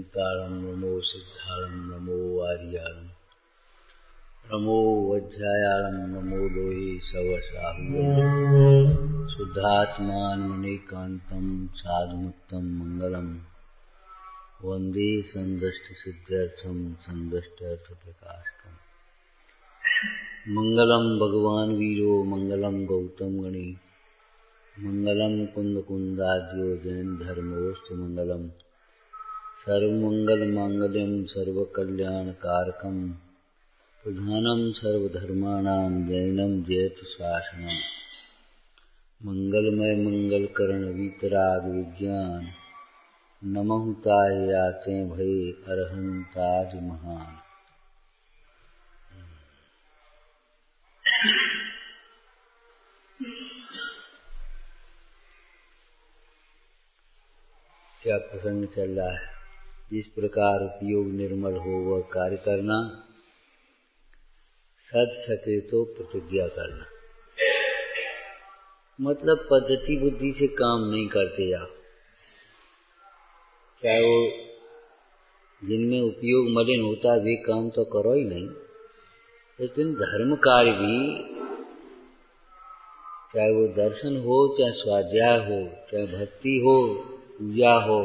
शान्तारं नमो सिद्धारं नमो आर्यारं नमो वज्रायारं नमो लोहे सवसाहुरं शुद्धात्मानमनेकान्तं साधुमुक्तं मङ्गलं वन्दे सन्दष्टसिद्ध्यर्थं सन्दष्टार्थप्रकाशकम् मङ्गलं भगवान् वीरो मङ्गलं गौतम गणे मङ्गलं कुन्दकुन्दाद्यो जैनधर्मोऽस्तु मङ्गलं सर्वमङ्गलमाङ्गल्यं सर्वकल्याणकारकं प्रधानं सर्वधर्माणां जैनं जयतु मंगलमय मंगलकरण वीतराग विज्ञान नमः ताय आते भय अरहंताज महान। क्या प्रसंग चल रहा है? जिस प्रकार उपयोग निर्मल हो वह कार्य करना, सद सके तो प्रतिज्ञा करना। मतलब पद्धति बुद्धि से काम नहीं करते आप, चाहे वो जिनमें उपयोग मलिन होता वे काम तो करो ही नहीं, लेकिन धर्म कार्य भी, चाहे वो दर्शन हो, चाहे स्वाध्याय हो, चाहे भक्ति हो, पूजा हो,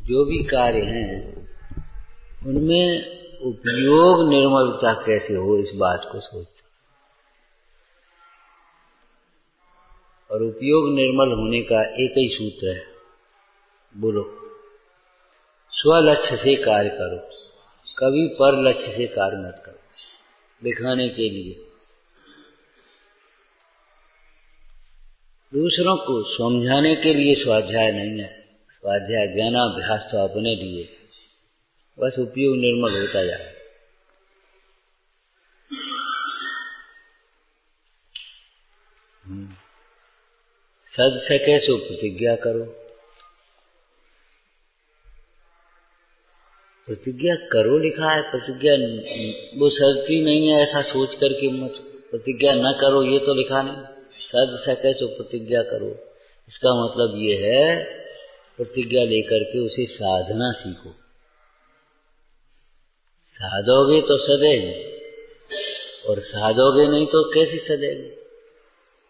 जो भी कार्य हैं उनमें उपयोग निर्मलता कैसे हो इस बात को सोचो। और उपयोग निर्मल होने का एक ही सूत्र है, बोलो, स्वलक्ष्य से कार्य करो, कभी पर लक्ष्य से कार्य मत करो। दिखाने के लिए, दूसरों को समझाने के लिए स्वाध्याय नहीं है। स्वाध्याय ज्ञानाभ्यास तो अपने लिए, बस उपयोग निर्मल होता जाए। सद सके सो प्रतिज्ञा करो। प्रतिज्ञा करो लिखा है, प्रतिज्ञा वो सदती नहीं है ऐसा सोच करके मत प्रतिज्ञा न करो, ये तो लिखा नहीं। सद सके सो प्रतिज्ञा करो, इसका मतलब ये है प्रतिज्ञा लेकर के उसे साधना सीखो। साधोगे तो सदेगे, और साधोगे नहीं तो कैसे सदेगे।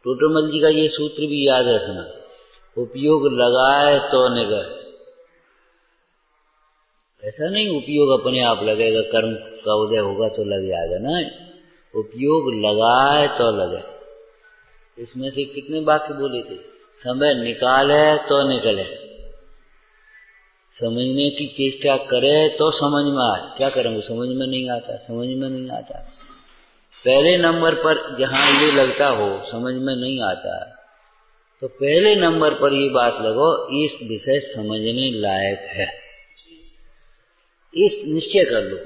टोटरमल जी का ये सूत्र भी याद रखना, उपयोग लगाए तो निगह। ऐसा नहीं उपयोग अपने आप लगेगा, कर्म का उदय होगा तो लग जाएगा, ना, उपयोग लगाए तो लगे। इसमें से कितने वाक्य बोले थे? समय निकाले तो निकले, समझने की चेष्टा करे तो समझ में आए। क्या करेंगे? समझ में नहीं आता, समझ में नहीं आता। पहले नंबर पर जहां ये लगता हो समझ में नहीं आता, तो पहले नंबर पर ये बात लगो, इस विषय समझने लायक है, इस निश्चय कर लो,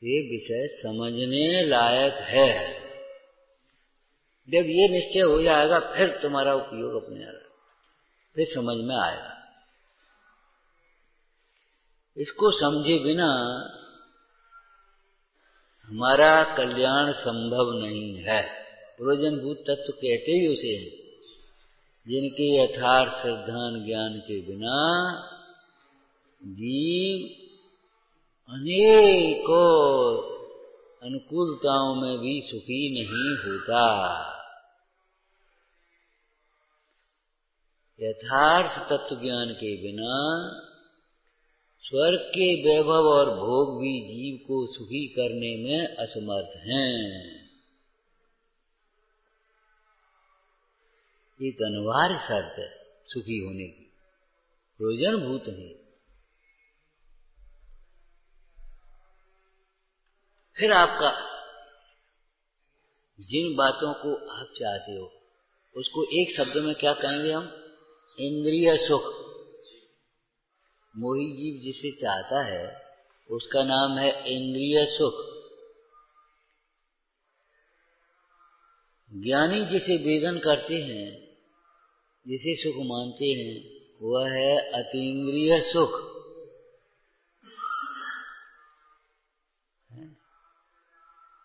ये विषय समझने लायक है। जब ये निश्चय हो जाएगा फिर तुम्हारा उपयोग अपने आप फिर समझ में आएगा। इसको समझे बिना हमारा कल्याण संभव नहीं है। प्रयोजनभूत तत्व कहते ही उसे हैं, जिनके यथार्थ श्रद्धान ज्ञान के बिना जीव अनेकों अनुकूलताओं में भी सुखी नहीं होता। यथार्थ तत्व ज्ञान के बिना स्वर्ग के वैभव और भोग भी जीव को सुखी करने में असमर्थ हैं। एक अनिवार्य शर्त है सुखी होने की, प्रयोजनभूत है। फिर आपका जिन बातों को आप चाहते हो उसको एक शब्द में क्या कहेंगे हम? इंद्रिय सुख। मोही जीव जिसे चाहता है उसका नाम है इंद्रिय सुख। ज्ञानी जिसे वेदन करते हैं, जिसे सुख मानते हैं, वह है अतीन्द्रिय सुख।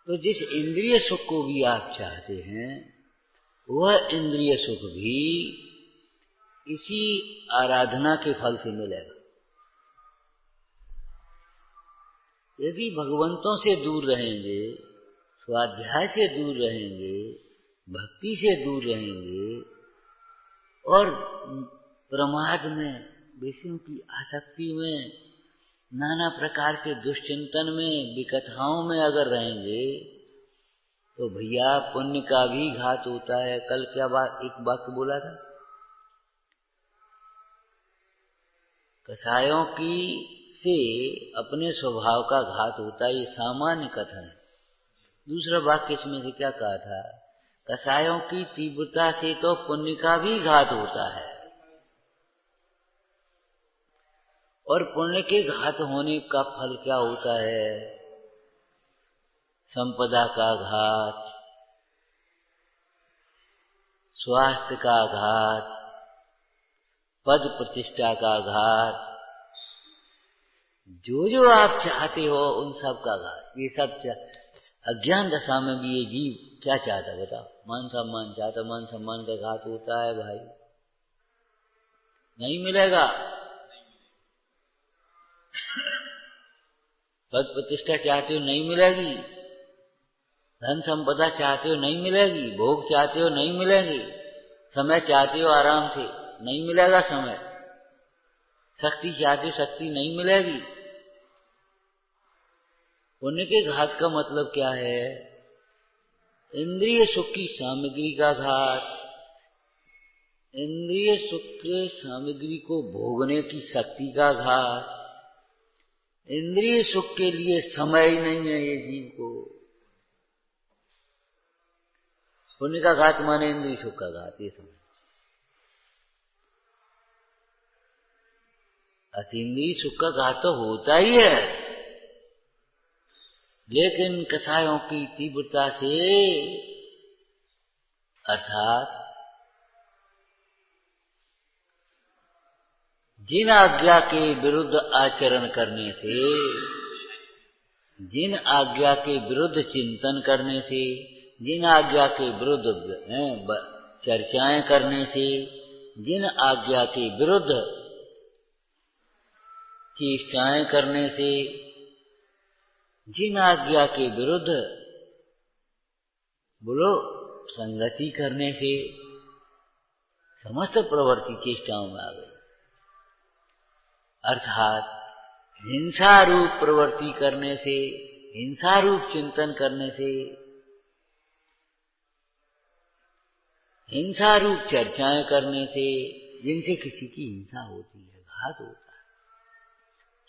तो जिस इंद्रिय सुख को भी आप चाहते हैं, वह इंद्रिय सुख भी इसी आराधना के फल से मिलेगा। यदि भगवंतों से दूर रहेंगे, स्वाध्याय से दूर रहेंगे, भक्ति से दूर रहेंगे और प्रमाद में, विषयों की आसक्ति में, नाना प्रकार के दुष्चिंतन में, विकथाओं में अगर रहेंगे तो भैया पुण्य का भी घात होता है। कल क्या एक वाक्य बोला था, कसायों की से अपने स्वभाव का घात होता है, ये सामान्य कथन है। दूसरा वाक्य इसमें से क्या कहा था, कसायों की तीव्रता से तो पुण्य का भी घात होता है। और पुण्य के घात होने का फल क्या होता है, संपदा का घात, स्वास्थ्य का घात, पद प्रतिष्ठा का घात, जो जो आप चाहते हो उन सब का घात। ये सब अज्ञान दशा में भी ये जीव क्या चाहता है बताओ, मान सम्मान चाहता, मान सम्मान का घात होता है भाई, नहीं मिलेगा। पद प्रतिष्ठा चाहते हो नहीं मिलेगी, धन संपदा चाहते हो नहीं मिलेगी, भोग चाहते हो नहीं मिलेगी, समय चाहते हो आराम से नहीं मिलेगा समय, शक्ति चाहते हो शक्ति नहीं मिलेगी। पुण्य के घात का मतलब क्या है, इंद्रिय सुख की सामग्री का घात, इंद्रिय सुख के सामग्री को भोगने की शक्ति का घात, इंद्रिय सुख के लिए समय ही नहीं है ये जीव को। पुण्य का घात माने इंद्रिय सुख का घात, ये समझ। अतीन्द्रिय सुख का घात तो होता ही है, लेकिन कसायों की तीव्रता से, अर्थात जिन आज्ञा के विरुद्ध आचरण करने से, जिन आज्ञा के विरुद्ध चिंतन करने से, जिन आज्ञा के विरुद्ध चर्चाएं करने से, जिन आज्ञा के विरुद्ध चेष्टाएं करने से, जिन आज्ञा के विरुद्ध बोलो संगति करने से समस्त प्रवृत्ति चेष्टाओं में आ गई। अर्थात हिंसा रूप प्रवृत्ति करने से, हिंसा रूप चिंतन करने से, हिंसा रूप चर्चाएं करने से, जिनसे किसी की हिंसा होती है, घात होता है,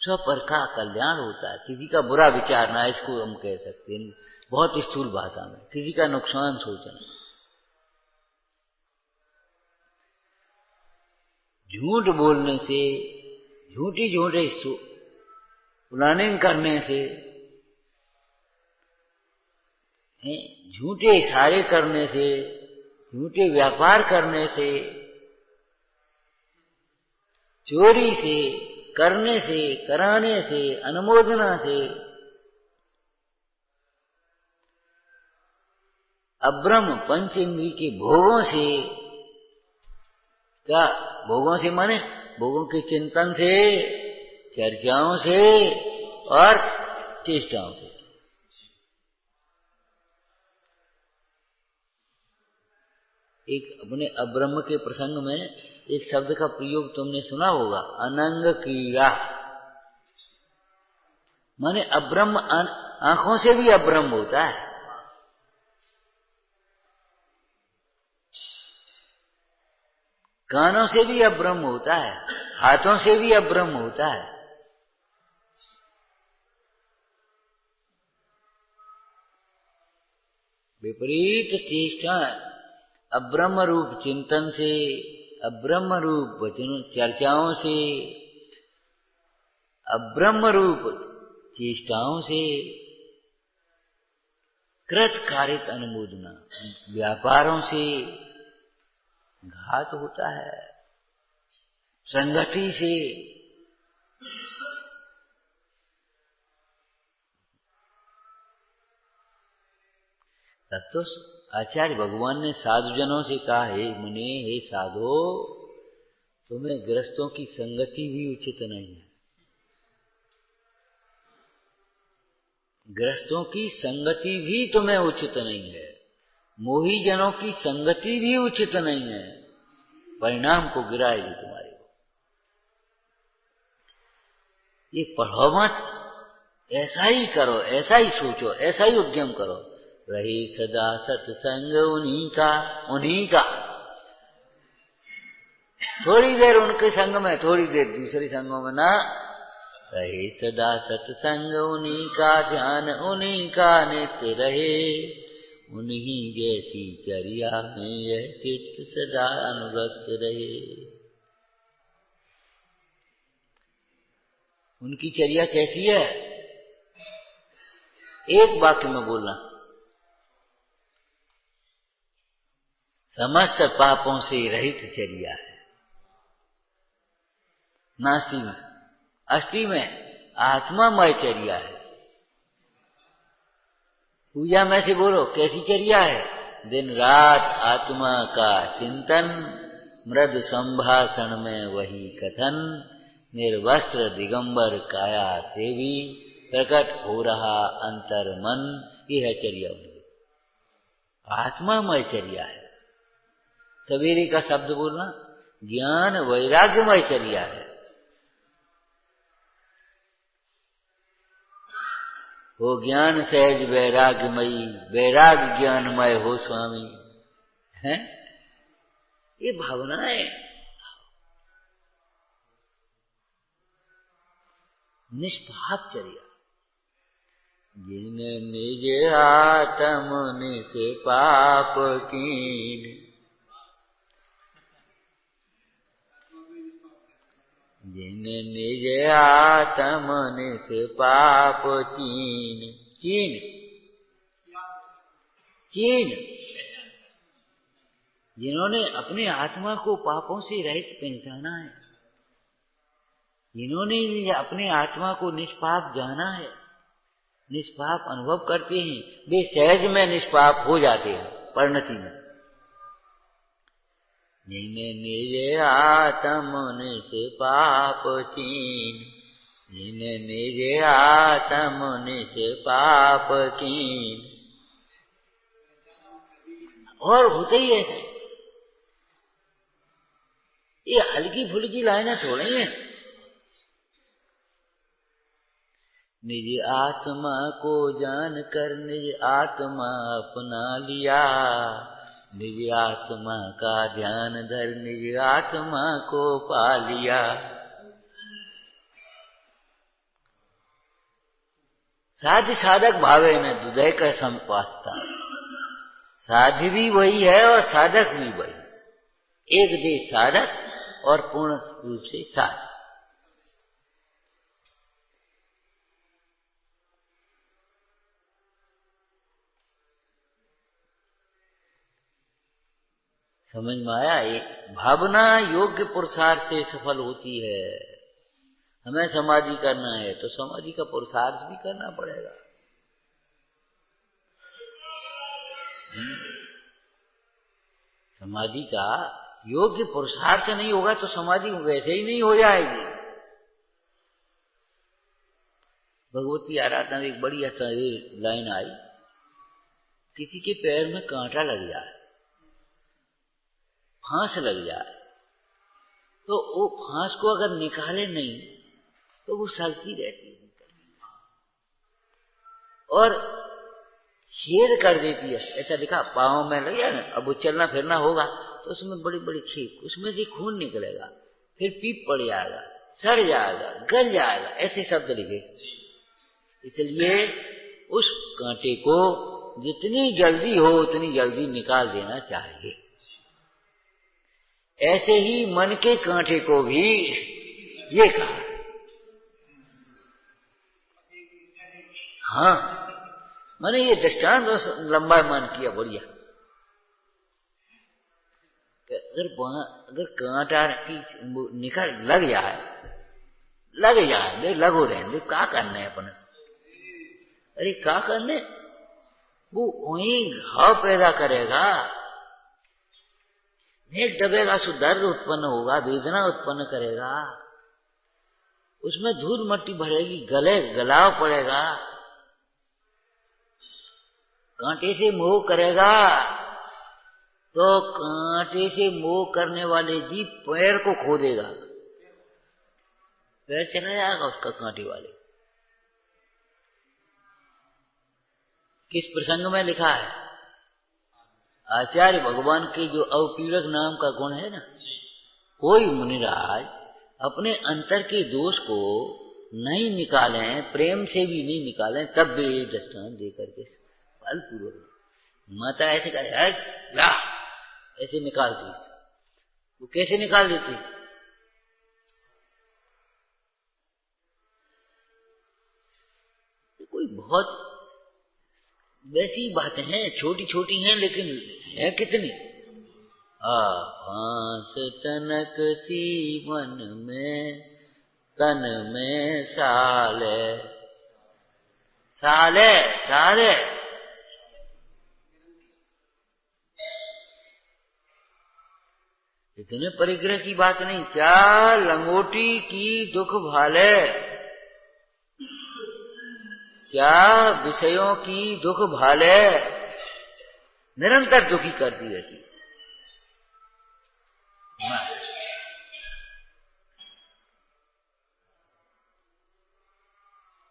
स्वपर का कल्याण होता है, किसी का बुरा विचार ना, इसको हम कह सकते हैं बहुत स्थूल भाषा में, किसी का नुकसान सोचना। झूठ बोलने से, झूठी झूठे प्लानिंग करने से, झूठे इशारे करने से, झूठे व्यापार करने से, चोरी से, करने से, कराने से, अनुमोदना से, अब्रह्म पंच इंद्रिय के भोगों से, क्या भोगों से माने भोगों के चिंतन से, चर्चाओं से और चेष्टाओं से। एक अपने अब्रह्म के प्रसंग में एक शब्द का प्रयोग तुमने सुना होगा, अनंग क्रीड़ा, माने अब्रह्म आंखों से भी अब्रह्म होता है, कानों से भी अब्रह्म होता है, हाथों से भी अब्रह्म होता है। विपरीत चेष्टा अब्रह्म रूप चिंतन से, अब्रह्म रूप वचन चर्चाओं से, अब्रह्म रूप चेष्टाओं से, कृत कारित अनुमोदना व्यापारों से घात होता है, संगति से। तब तो आचार्य भगवान ने साधुजनों से कहा, हे मुने, हे साधो, तुम्हें गृहस्थों की संगति भी उचित नहीं है। गृहस्थों की संगति भी तुम्हें उचित नहीं है, मोही जनों की संगति भी उचित नहीं है, परिणाम को गिराएगी तुम्हारे को। ये पढ़ो मत, ऐसा ही करो, ऐसा ही सोचो, ऐसा ही उद्यम करो। रही सदा सत्संग उन्हीं का। थोड़ी देर उनके संग में, थोड़ी देर दूसरे संगों में ना। रहे सदा सत्संग उन्हीं का, ध्यान उन्हीं का नित्य रहे, उन्हीं जैसी चर्या में यह चित्त सदा अनुरक्त रहे। उनकी चर्या कैसी है? एक वाक्य में बोलना, समस्त पापों से रहित चर्या है। नास्ती में, अष्टी में आत्मामय चर्या है। पूजा में से बोलो कैसी चर्या है? दिन रात आत्मा का चिंतन, मृद संभाषण में वही कथन, निर्वस्त्र दिगंबर काया सेवी, प्रकट हो रहा अंतर मन। यह है चर्या उनकी, आत्मामय चर्या है। सवेरे का शब्द बोलना, ज्ञान वैराग्यमय चर्या है। वो ज्ञान सहज वैराग्यमयी, वैराग्य ज्ञानमय हो स्वामी है। ये भावनाएं निष्पाप चर्या। जिन निज आत्म निष्पाप कीन, जिन निज आत्म निष्पाप चीन, चीन चीन, जिन्होंने अपने आत्मा को पापों से रहित पहचाना है, जिन्होंने अपने आत्मा को निष्पाप जाना है, निष्पाप अनुभव करते हैं, वे सहज में निष्पाप हो जाते हैं परिणति में। जिन निज आत्म निष्पाप चीन, जिन निज आत्म निष्पाप कीन। और होते ही ऐसे, ये हल्की फुल्की लाइनें थोड़ी हैं। निज आत्मा को जान कर निज आत्मा अपना लिया, निज आत्मा का ध्यान धर निज आत्मा को पा लिया। साध्य साधक भावे में दुदय का संपास्ता। साध्य भी वही है और साधक भी वही, एक देश साधक और पूर्ण रूप से साधक। समझ में आया? एक भावना योग्य पुरुषार्थ से सफल होती है। हमें समाधि करना है तो समाधि का पुरुषार्थ भी करना पड़ेगा। समाधि का योग्य पुरुषार्थ नहीं होगा तो समाधि वैसे ही नहीं हो जाएगी। भगवती आराधना में एक बड़ी अच्छा लाइन आई, किसी के पैर में कांटा लग जाए, फांस लग जाए, तो वो फांस को अगर निकाले नहीं तो वो सलती रहती है और छेद कर देती है। ऐसा दिखा पाँव में लग गया ना, अब वो चलना फिरना होगा तो उसमें बड़ी बड़ी छेद, उसमें से खून निकलेगा, फिर पीप पड़ जाएगा, सड़ जाएगा, गल जाएगा, ऐसे शब्द लिखे। इसलिए उस कांटे को जितनी जल्दी हो उतनी जल्दी निकाल देना चाहिए। ऐसे ही मन के कांटे को भी ये कहा। हाँ, मैंने ये दृष्टांत लंबा मान किया बढ़िया। अगर कांटा की निकल लग जाए दे, लगो रहने क्या करने अपने। अरे क्या करने, वो वहीं घाव पैदा करेगा, नेक दबेगा सो दर्द उत्पन्न होगा, वेदना उत्पन्न करेगा, उसमें धूल मट्टी भरेगी, गले गलाव पड़ेगा, कांटे से मोह करेगा, तो कांटे से मोह करने वाले जीव पैर को खो देगा, पैर चला जाएगा उसका कांटे वाले। किस प्रसंग में लिखा है? आचार्य भगवान के जो अवपीड़क नाम का गुण है ना, कोई मुनिराज अपने अंतर के दोष को नहीं निकालें, प्रेम से भी नहीं निकालें, तब वे एक दृष्टांत दे करके बलपूर्वक, माता ऐसे कहे ला, ऐसे निकालती, वो कैसे निकाल देती? कोई बहुत वैसी बातें हैं, छोटी छोटी हैं, लेकिन है कितनी। फांस तनक सी मन में, तन में साले, साले साले, इतने परिग्रह की बात नहीं। क्या लंगोटी की दुख भाले, क्या विषयों की दुख भाले, निरंतर दुखी करती रहती।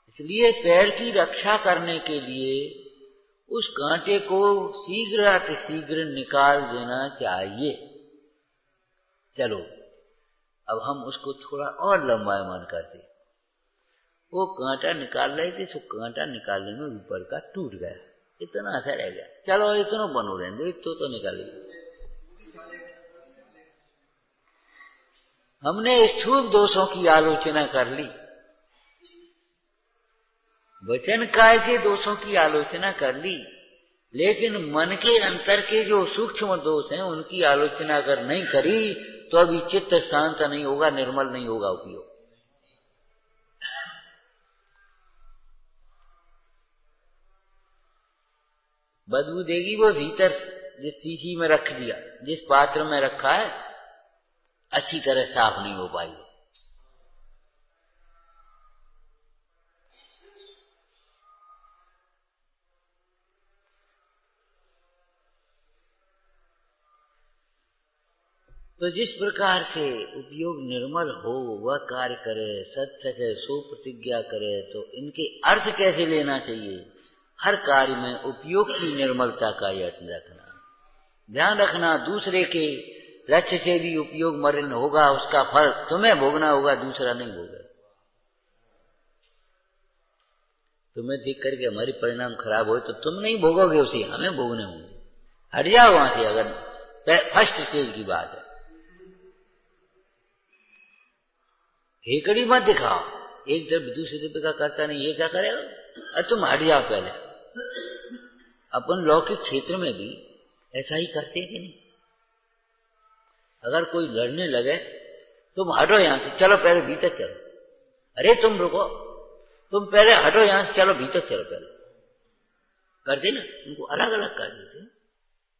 इसलिए पैर की रक्षा करने के लिए उस कांटे को शीघ्र निकाल देना चाहिए। चलो अब हम उसको थोड़ा और लंबायमान करते। वो कांटा निकाल रहे थे, सो कांटा निकालने में ऊपर का टूट गया, इतना सा रह गया। चलो इतना बनो रहने, तो निकालेगा। हमने स्थूल दोषों की आलोचना कर ली, वचन काय के दोषों की आलोचना कर ली, लेकिन मन के अंतर के जो सूक्ष्म दोष हैं उनकी आलोचना अगर नहीं करी तो अभी चित्त शांत नहीं होगा, निर्मल नहीं होगा उपयोग। बदबू देगी वो भीतर, जिस शीशी में रख दिया, जिस पात्र में रखा है, अच्छी तरह साफ नहीं हो पाई। तो जिस प्रकार से उपयोग निर्मल हो वह कार्य करे, सत्य है सो प्रतिज्ञा करे, तो इनके अर्थ कैसे लेना चाहिए? हर कार्य में उपयोग की निर्मलता का यत्न रखना, ध्यान रखना। दूसरे के लक्ष्य से भी उपयोग मलिन होगा, उसका फल तुम्हें भोगना होगा, दूसरा नहीं भोगे। तुम्हें देख करके हमारी परिणाम खराब हो तो तुम नहीं भोगोगे उसे, हमें भोगने होंगे। हट जाओ वहां से, अगर फर्स्ट स्टेज की बात है। हेकड़ी मत दिखाओ, एक तरफ दूसरे तरफ का करता नहीं, ये क्या करेगा? अरे तुम हट जाओ पहले। अपन लौकिक क्षेत्र में भी ऐसा ही करते हैं कि नहीं? अगर कोई लड़ने लगे, तुम हटो यहां से, चलो पहले भीतर चलो। अरे तुम रुको, तुम पहले हटो यहां से, चलो भीतर चलो। पहले करते ना, उनको अलग अलग कर देते।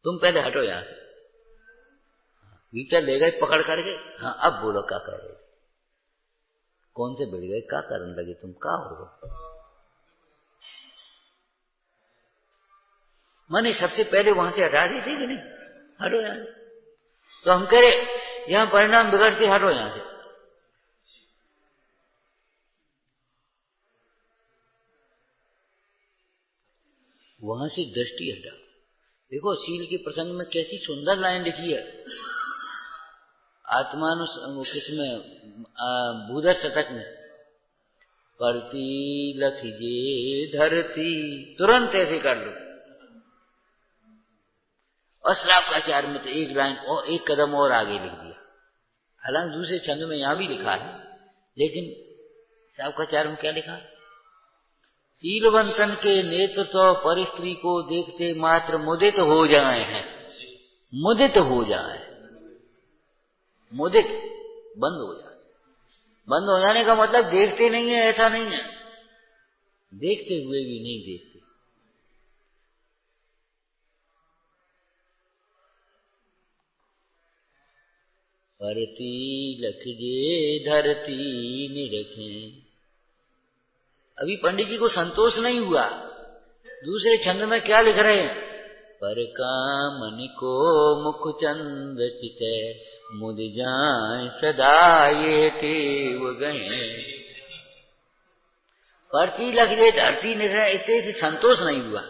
तुम पहले हटो यहां से, भीतर ले गए पकड़ करके। हाँ अब बोलो क्या कह रहे, कौन से बढ़ गए, क्या करने लगे तुम, क्या हो? माने सबसे पहले वहां से हटा देते कि नहीं, हटो यहां से। तो हम कह रहे यहां परिणाम बिगड़ते, हटो यहां से। वहां से दृष्टि हटा। देखो शील के प्रसंग में कैसी सुंदर लाइन लिखी है, आत्मानुस किसमें, भूदर शतक में, परती लखिजे धरती, तुरंत ऐसे कर लो। और श्रावकाचार्य में तो एक लाइन और एक कदम और आगे लिख दिया। हालांकि दूसरे छंद में यहां भी लिखा है, लेकिन श्रावकाचार्य में क्या लिखा? शीलवंतन के नेत्र तो परिस्त्री को देखते मात्र मुदित हो जाए हैं, मुदित हो जाए, मुदित बंद हो जाए। बंद हो जाने का मतलब देखते नहीं है ऐसा नहीं है, देखते हुए भी नहीं देखते। परती लख जे धरती निरखे। अभी पंडित जी को संतोष नहीं हुआ, दूसरे छंद में क्या लिख रहे हैं? पर कामन को मुख चंद चिते, मुद जाए सदा ये टेव गए। परती लख जे धरती निरखे, इतने से संतोष नहीं हुआ।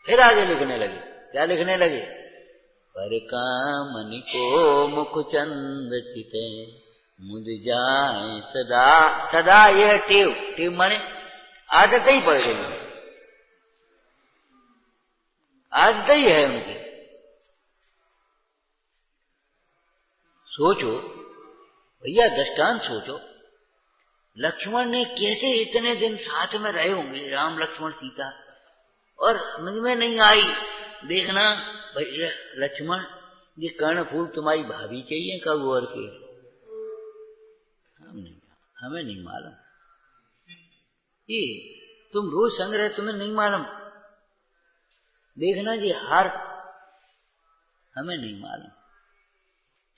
फिर आगे लिखने लगे, क्या लिखने लगे? पर कामन को मुख चंद चिते, मुद जाए सदा। सदा यह टेव, टेव माने आदत ही पड़ गई, आदत ही है उनकी। सोचो भैया, दृष्टांत सोचो, लक्ष्मण ने कैसे इतने दिन साथ में रहे होंगे, राम लक्ष्मण सीता, और समझ में नहीं आई। देखना भैया लक्ष्मण, ये कर्णफूल तुम्हारी भाभी चाहिए कब और के? हमें नहीं मालूम, ये तुम रोज संग रहे, तुम्हें नहीं मालूम। देखना जी हार, हमें नहीं मालूम।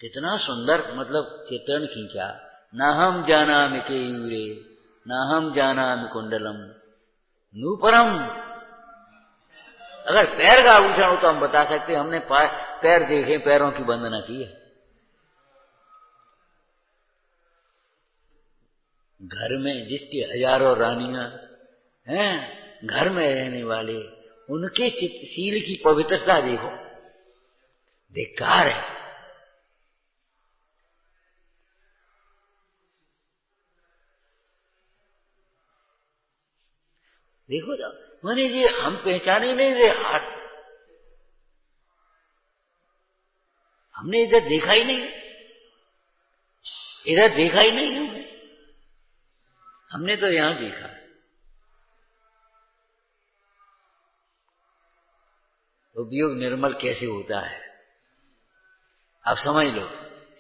कितना सुंदर मतलब चित्रण खींचा। ना हम जानामि केयूरे, ना हम जानामि कुंडलम, नूपुरम। अगर पैर का आभूषण हो तो हम बता सकते, हमने पैर देखे, पैरों की वंदना की है। घर में जिसकी हजारों रानियां हैं, घर में रहने वाले, उनके शील की पवित्रता देखो, धिक्कार है। देखो तो माने ये हम पहचान ही नहीं रहे हाथ, हमने इधर देखा ही नहीं, इधर देखा ही नहीं हमने तो यहां देखा। उपयोग निर्मल कैसे होता है आप समझ लो।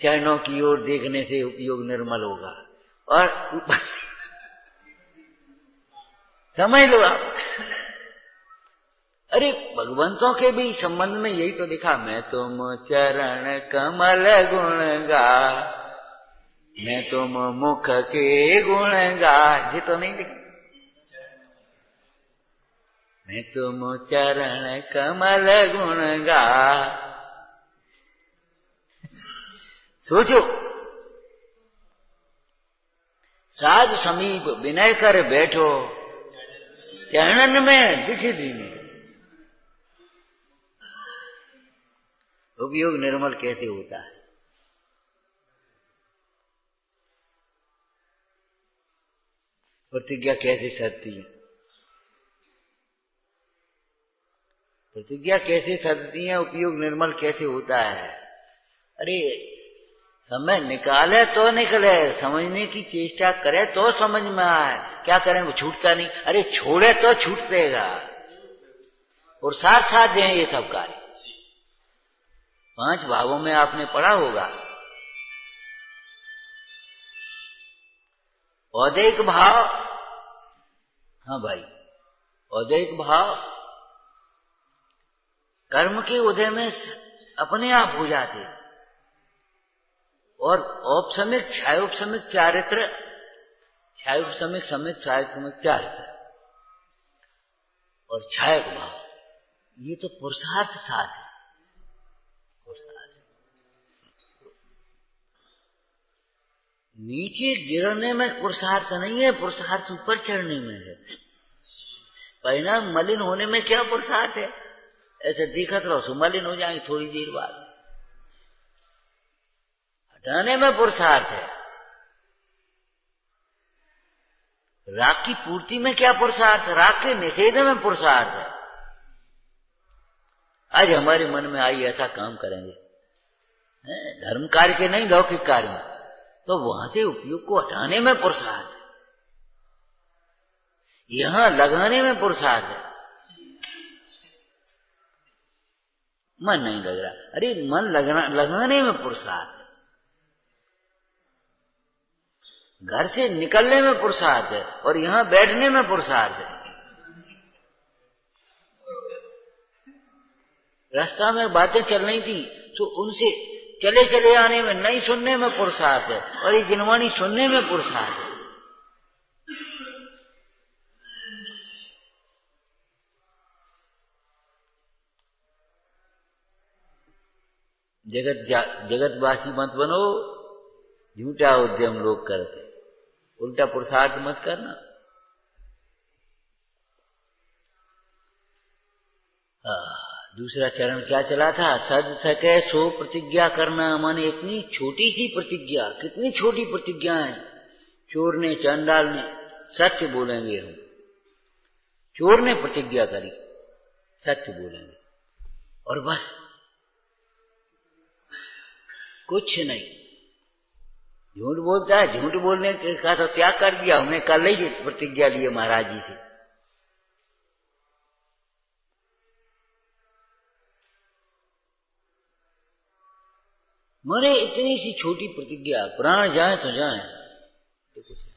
चरणों की ओर देखने से उपयोग निर्मल होगा, और समझ लो आप। अरे भगवंतों के भी संबंध में यही तो दिखा, मैं तुम चरण कमल गुण गा, मैं तुम मुख के गुण गा, ये तो नहीं लिखा। मैं तुम चरण कमल गुण गा। सोचो, साध समीप विनय कर बैठो, चरणन में दिख दीने। उपयोग निर्मल कैसे होता है? प्रतिज्ञा कैसे सधती है? प्रतिज्ञा कैसे सधती है? उपयोग निर्मल कैसे होता है? अरे समय निकाले तो निकले, समझने की चेष्टा करे तो समझ में आए। क्या करें, वो छूटता नहीं। अरे छोड़े तो छूटेगा, और साथ साथ दें ये सब कार्य। 5 भागों में आपने पढ़ा होगा, औदैहिक भाव, हाँ भाई, औदैहिक भाव कर्म के उदय में अपने आप हो जाते, और औपसमिक छायोपसमिक चारित्र, छायोपसमिक समिक छायोपसमिक चारित्र और छायक भाव, ये तो पुरुषार्थ साथ है। नीचे गिरने में पुरुषार्थ नहीं है, पुरुषार्थ ऊपर चढ़ने में है। परिणाम मलिन होने में क्या पुरुषार्थ है? ऐसे दिखत रहो सो मलिन हो जाएंगे थोड़ी देर बाद। हटाने में पुरुषार्थ है। राग की पूर्ति में क्या पुरुषार्थ? राग के निषेध में पुरुषार्थ है। आज हमारे मन में आई ऐसा काम करेंगे, धर्म कार्य के नहीं, लौकिक कार्य में, तो वहां से उपयोग को हटाने में पुरुषार्थ है, यहां लगाने में पुरुषार्थ है। मन नहीं लग रहा, अरे मन लगाने में पुरुषार्थ है। घर से निकलने में पुरुषार्थ है, और यहां बैठने में पुरुषार्थ है। रास्ता में बातें चल रही थी तो उनसे चले चले आने में, नहीं सुनने में पुरुषार्थ है, और ये जिनवाणी सुनने में पुरुषार्थ है। जगतवासी मत बनो, झूठा उद्यम लोग करते, उल्टा पुरुषार्थ मत करना। दूसरा चरण क्या चला था? सद सके सो प्रतिज्ञा करना, माने इतनी छोटी सी प्रतिज्ञा। कितनी छोटी प्रतिज्ञा है। चोर ने, चांडाल ने, सत्य बोलेंगे हम। चोर ने प्रतिज्ञा करी, सत्य बोलेंगे, और बस कुछ नहीं। झूठ बोलता है, झूठ बोलने का तो त्याग कर दिया हमने, कल ही प्रतिज्ञा ली महाराज जी से। माने इतनी सी छोटी प्रतिज्ञा, प्राण जाए तो जाए, तो कुछ नहीं।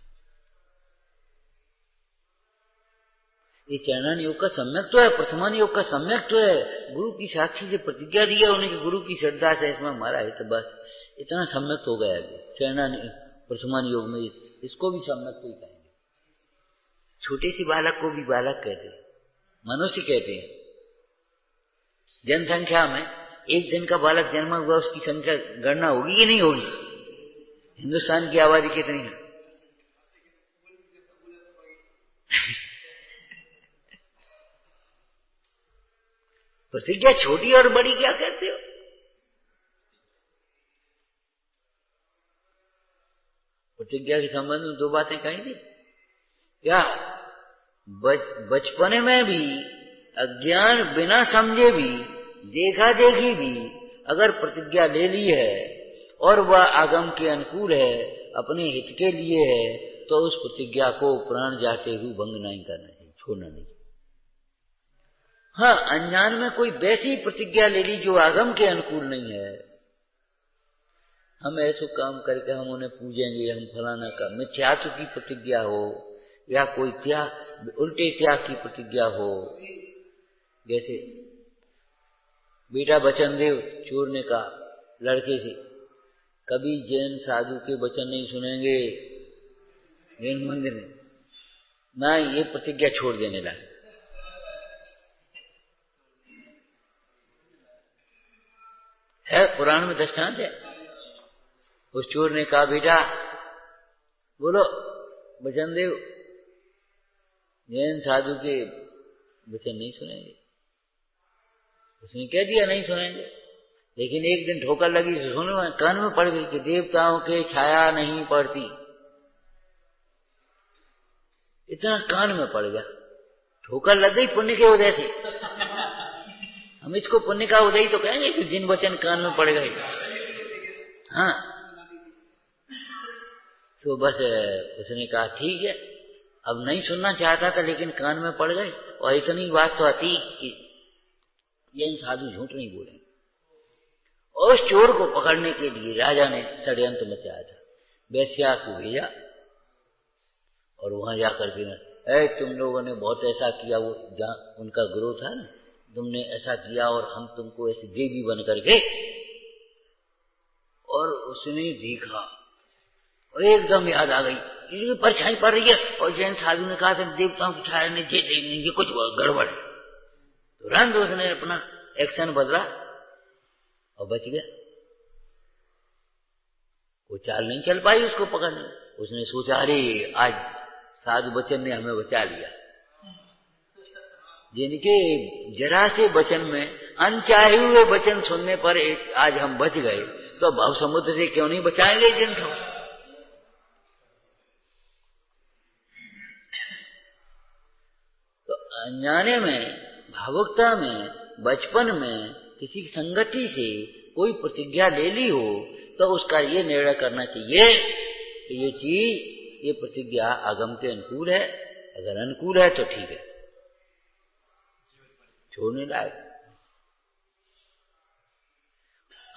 ये चैनन योग का सम्यक तो है, प्रथमान योग का सम्यक तो है। गुरु की साक्षी से प्रतिज्ञा दी है उन्हें कि गुरु की श्रद्धा से इसमें हमारा है, तो बस इतना सम्यक हो गया है। चैनन प्रथमान योग में इसको भी सम्यक तो ही कहेंगे। छोटे सी बालक को भी बालक कहते हैं, मनुष्य कहते हैं। जनसंख्या में एक दिन का बालक जन्मा हुआ, उसकी संख्या गणना होगी कि नहीं होगी? हिंदुस्तान की आबादी कितनी है? प्रतिज्ञा छोटी और बड़ी क्या कहते हो? प्रतिज्ञा के संबंध में दो बातें कही थी क्या? बचपन में भी अज्ञान बिना समझे भी, देखा देखी भी अगर प्रतिज्ञा ले ली है और वह आगम के अनुकूल है, अपने हित के लिए है, तो उस प्रतिज्ञा को प्राण जाते हुए भंग नहीं करना चाहिए, छोड़ना नहीं। हाँ, अनजान में कोई वैसी प्रतिज्ञा ले ली जो आगम के अनुकूल नहीं है, हम ऐसा काम करके हम उन्हें पूजेंगे, हम फलाना का मिथ्यात्व की प्रतिज्ञा हो, या कोई त्याग, उल्टे त्याग की प्रतिज्ञा हो। जैसे बेटा वचन देव, चोर ने कहा लड़के से, कभी जैन साधु के वचन नहीं सुनेंगे जैन मंदिर में, ना ये प्रतिज्ञा छोड़ देने लगा। है पुराण में दृष्टांत है। उस चोर ने कहा बेटा बोलो वचन देव, जैन साधु के वचन नहीं सुनेंगे। उसने कह दिया नहीं सुनेंगे, लेकिन एक दिन ठोकर लगी, सुनो कान में पड़ गई कि देवताओं के छाया नहीं पड़ती। इतना कान में पड़ गया, ठोकर लग गई पुण्य के उदय से। हम इसको पुण्य का उदय तो कहेंगे कि जिन वचन कान में पड़ गए। हाँ, तो बस उसने कहा ठीक है, अब नहीं सुनना चाहता था लेकिन कान में पड़ गए, और इतनी बात तो आती कि ये साधु झूठ नहीं बोलेंगे। और उस चोर को पकड़ने के लिए राजा ने षड्यंत्र मचाया था, वेश्या को भेजा, और वहां जाकर के तुम लोगों ने बहुत ऐसा किया, वो जहां उनका गुरु था ना, तुमने ऐसा किया और हम तुमको ऐसे देवी बन करके। और उसने देखा और एकदम याद आ गई, इसमें परछाई पड़ रही है, और जैन साधु ने कहा था देवताओं की छाया ने जे देंगे, कुछ गड़बड़। तुरंत उसने अपना एक्शन बदला और बच गया। वो चाल नहीं चल पाई उसको पकड़ने। उसने सोचा अरे आज साधु बचन ने हमें बचा लिया। जिनके जरा से वचन में, अनचाहे हुए वचन सुनने पर आज हम बच गए, तो भव समुद्र से क्यों नहीं बचाएंगे जिनको। तो अनजाने में, भावुकता में, बचपन में किसी संगति से कोई प्रतिज्ञा ले ली हो, तो उसका ये निर्णय करना चाहिए कि ये चीज, ये प्रतिज्ञा आगम के अनुकूल है। अगर अनुकूल है तो ठीक है, छोड़ने लायक।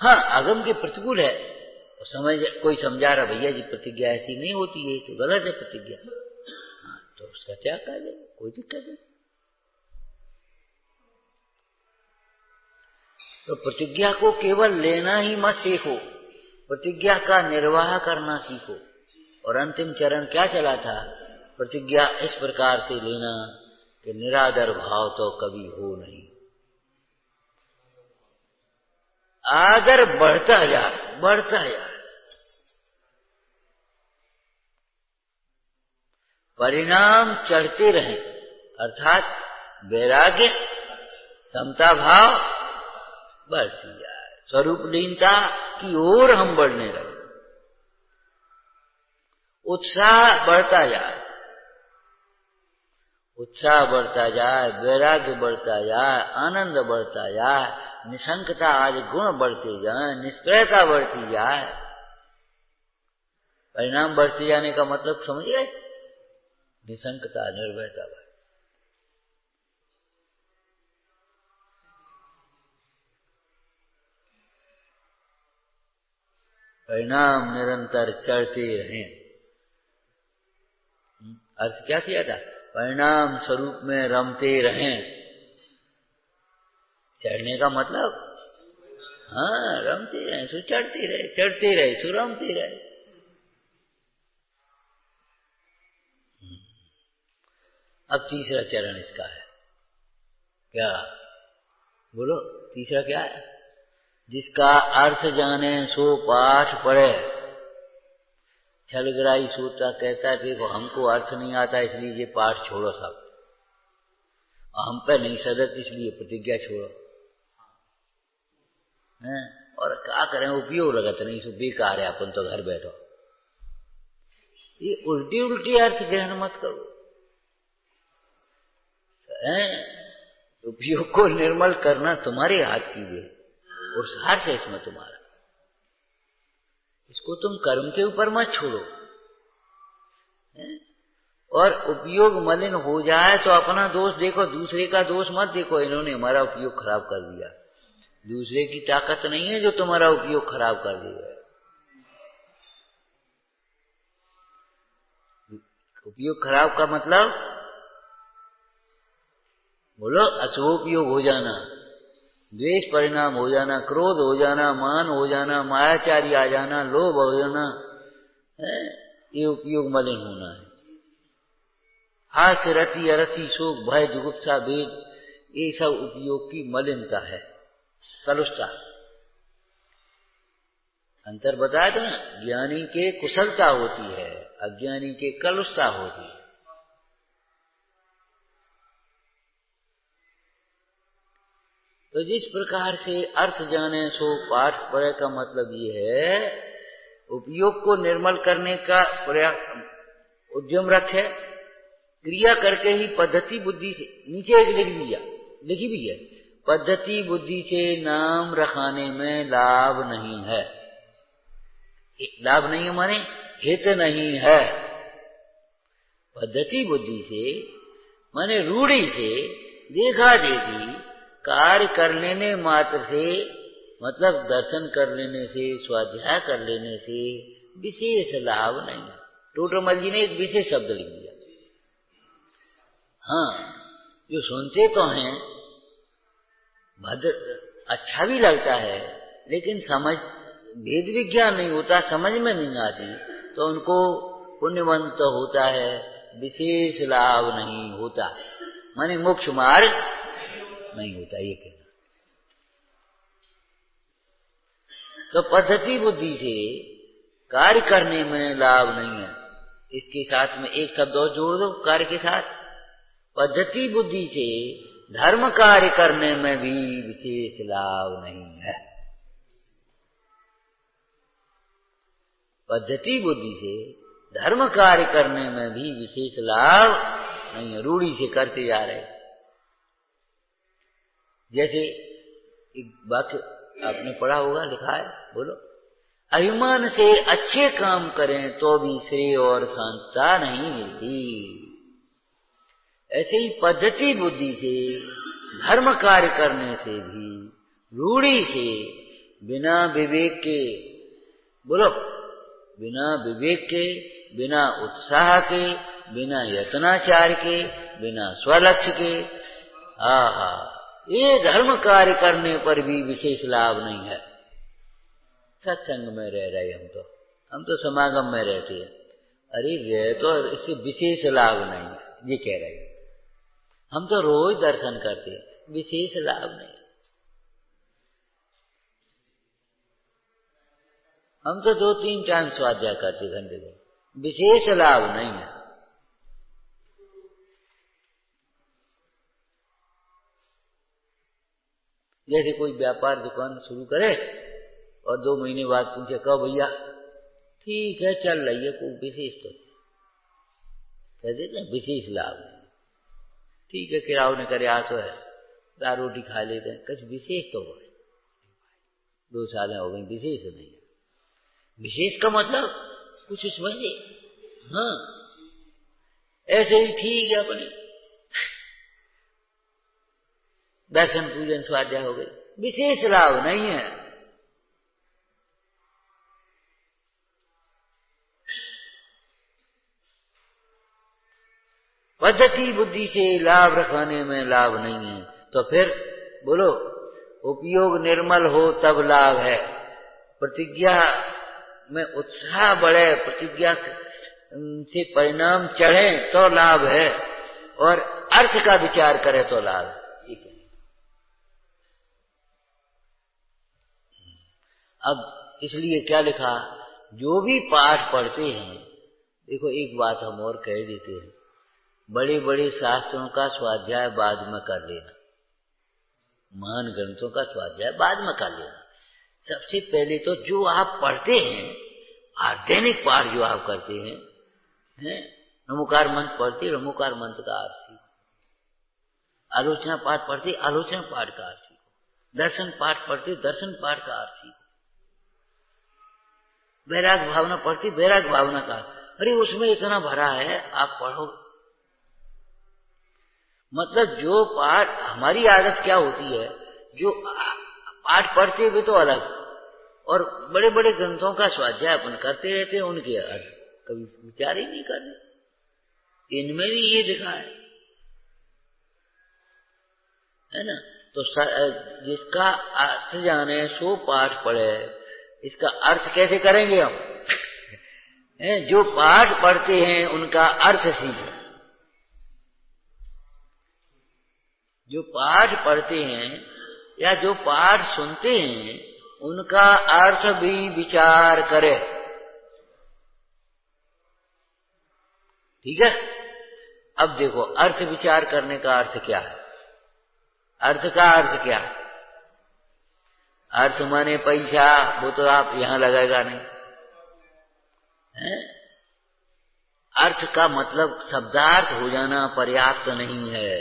हाँ, आगम के प्रतिकूल है, समझ कोई समझा रहा भैया जी प्रतिज्ञा ऐसी नहीं होती है, तो गलत है प्रतिज्ञा, हाँ, तो उसका त्याग कर दे, कोई दिक्कत नहीं। तो प्रतिज्ञा को केवल लेना ही मत सीखो, प्रतिज्ञा का निर्वाह करना सीखो। और अंतिम चरण क्या चला था? प्रतिज्ञा इस प्रकार से लेना कि निरादर भाव तो कभी हो नहीं, आदर बढ़ता जाए, बढ़ता जाए। परिणाम चढ़ते रहें, अर्थात वैराग्य समता भाव बढ़ती जाए, स्वरूप लीनता की ओर हम बढ़ने लगे, उत्साह बढ़ता जाए, उत्साह बढ़ता जाए, वैराग्य बढ़ता जाए, आनंद बढ़ता जाए, निशंकता आदि गुण बढ़ते जाए, निष्क्रियता बढ़ती जाए। परिणाम बढ़ते जाने का मतलब समझ गए? निशंकता, निर्भयता। परिणाम निरंतर चढ़ते रहें। अर्थ क्या किया था? परिणाम स्वरूप में रमते रहें। चढ़ने का मतलब, हाँ, रमते रहे, सो चढ़ते रहे, चढ़ते रहे, सो रमते रहे। अब तीसरा चरण इसका है क्या? बोलो, तीसरा क्या है? जिसका अर्थ जाने सो पाठ पढ़े। छलगराई सूत्र कहता है देखो हमको अर्थ नहीं आता इसलिए ये पाठ छोड़ो सब, हम पे नहीं सदत इसलिए प्रतिज्ञा छोड़ो हैं? और क्या करें, उपयोग लगत नहीं, सो बेकार है, अपन तो घर बैठो। ये उल्टी उल्टी अर्थ ग्रहण मत करो। उपयोग को निर्मल करना तुम्हारे हाथ की है और सार्थ है इसमें तुम्हारा। इसको तुम कर्म के ऊपर मत छोड़ो। और उपयोग मलिन हो जाए तो अपना दोष देखो, दूसरे का दोष मत देखो। इन्होंने हमारा उपयोग खराब कर दिया, दूसरे की ताकत नहीं है जो तुम्हारा उपयोग खराब कर दिया। उपयोग खराब का मतलब बोलो, अशुभोपयोग हो जाना, द्वेष परिणाम हो जाना, क्रोध हो जाना, मान हो जाना, मायाचारी आ जाना, लोभ हो जाना, ये उपयोग मलिन होना है। हास्य, रति, अरति, शोक, भय, जुगुप्सा, वेद, ये सब उपयोग की मलिनता है, कलुषता। अंतर बताया था ना, ज्ञानी के कुशलता होती है, अज्ञानी के कलुषता होती है। तो जिस प्रकार से अर्थ जाने सो पाठ पढ़े का मतलब ये है, उपयोग को निर्मल करने का उद्यम रखे, क्रिया करके ही पद्धति बुद्धि से, नीचे एक लिखी भी है, पद्धति बुद्धि से नाम रखाने में लाभ नहीं है। लाभ नहीं है माने हित नहीं है। पद्धति बुद्धि से माने रूढ़ी से, देखा देखी कार्य कर लेने मात्र से, मतलब दर्शन कर लेने से, स्वाध्याय कर लेने से विशेष लाभ नहीं। टोटरमल जी ने एक विशेष शब्द लिख दिया। हाँ, जो सुनते तो हैं भद्र, अच्छा भी लगता है, लेकिन समझ भेद विज्ञान नहीं होता, समझ में नहीं आती, तो उनको पुण्यवंत होता है, विशेष लाभ नहीं होता, माने मोक्ष मार्ग नहीं होता, ये कहना। तो पद्धति बुद्धि से कार्य करने में लाभ नहीं है। इसके साथ में एक शब्द और जोड़ दो कार्य के साथ, पद्धति बुद्धि से धर्म कार्य करने में भी विशेष लाभ नहीं है। पद्धति बुद्धि से धर्म कार्य करने में भी विशेष लाभ नहीं है, रूढ़ी से करते जा रहे। जैसे एक वाक्य आपने पढ़ा होगा, लिखा है, बोलो, अभिमान से अच्छे काम करें तो भी श्रेय और शांतता नहीं मिलती। ऐसे ही पद्धति बुद्धि से धर्म कार्य करने से भी, रूढ़ी से, बिना विवेक के, बोलो, बिना विवेक के, बिना उत्साह के, बिना यत्नाचार के, बिना स्वलक्ष्य के, ये धर्म कार्य करने पर भी विशेष लाभ नहीं है। सत्संग में रह रहे हम तो समागम में रहते हैं, अरे रहे तो इससे विशेष लाभ नहीं है, ये कह रहे हैं। हम तो रोज दर्शन करते हैं, विशेष लाभ नहीं। हम तो 2-3 टाइम स्वाध्याय करते घंटे में, विशेष लाभ नहीं है। जैसे कोई व्यापार दुकान शुरू करे और 2 महीने बाद पूछे कब भैया, ठीक है चल रही है, कोई विशेष तो कह देते हैं विशेष लाभ नहीं। ठीक है किराओ ने करे आ तो है, दाल रोटी खा लेते हैं, कुछ विशेष तो हो 2 साल हो गए, विशेष नहीं है। विशेष का मतलब कुछ समझे, हाँ ऐसे ही ठीक है अपने दर्शन पूजन स्वाध्याय हो गई, विशेष लाभ नहीं है। पद्धति बुद्धि से लाभ रखाने में लाभ नहीं है, तो फिर बोलो उपयोग निर्मल हो तब लाभ है, प्रतिज्ञा में उत्साह बढ़े, प्रतिज्ञा से परिणाम चढ़े तो लाभ है, और अर्थ का विचार करे तो लाभ है। ठीक है, अब इसलिए क्या लिखा, जो भी पाठ पढ़ते हैं, देखो एक बात हम और कह देते हैं, बड़े बड़े शास्त्रों का स्वाध्याय बाद में कर लेना, महान ग्रंथों का स्वाध्याय बाद में कर लेना। सबसे पहले तो जो आप पढ़ते हैं, दैनिक पाठ जो आप करते हैं, नमोकार मंत्र पढ़ते, नमोकार मंत्र का अर्थ सीखो, आलोचना पाठ पढ़ते, आलोचना पाठ का अर्थ सीखो, दर्शन पाठ पढ़ते, दर्शन पाठ का अर्थ सीखो, वैराग भावना पढ़ते, वैराग भावना का, अरे उसमें इतना भरा है आप पढ़ो। मतलब जो पाठ, हमारी आदत क्या होती है, जो पाठ पढ़ते हुए तो अलग, और बड़े बड़े ग्रंथों का स्वाध्याय अपन करते रहते हैं, उनके अर्थ कभी विचार ही नहीं करते। इनमें भी ये लिखा है ना। तो जिसका अर्थ जाने सो पाठ पढ़े, इसका अर्थ कैसे करेंगे हम? जो पाठ पढ़ते हैं उनका अर्थ सीखें, जो पाठ पढ़ते हैं या जो पाठ सुनते हैं उनका अर्थ भी विचार करे। ठीक है, अब देखो अर्थ विचार करने का अर्थ क्या है, अर्थ का अर्थ क्या है? अर्थ माने पैसा, वो तो आप यहां लगाएगा नहीं है? अर्थ का मतलब शब्दार्थ हो जाना पर्याप्त नहीं है,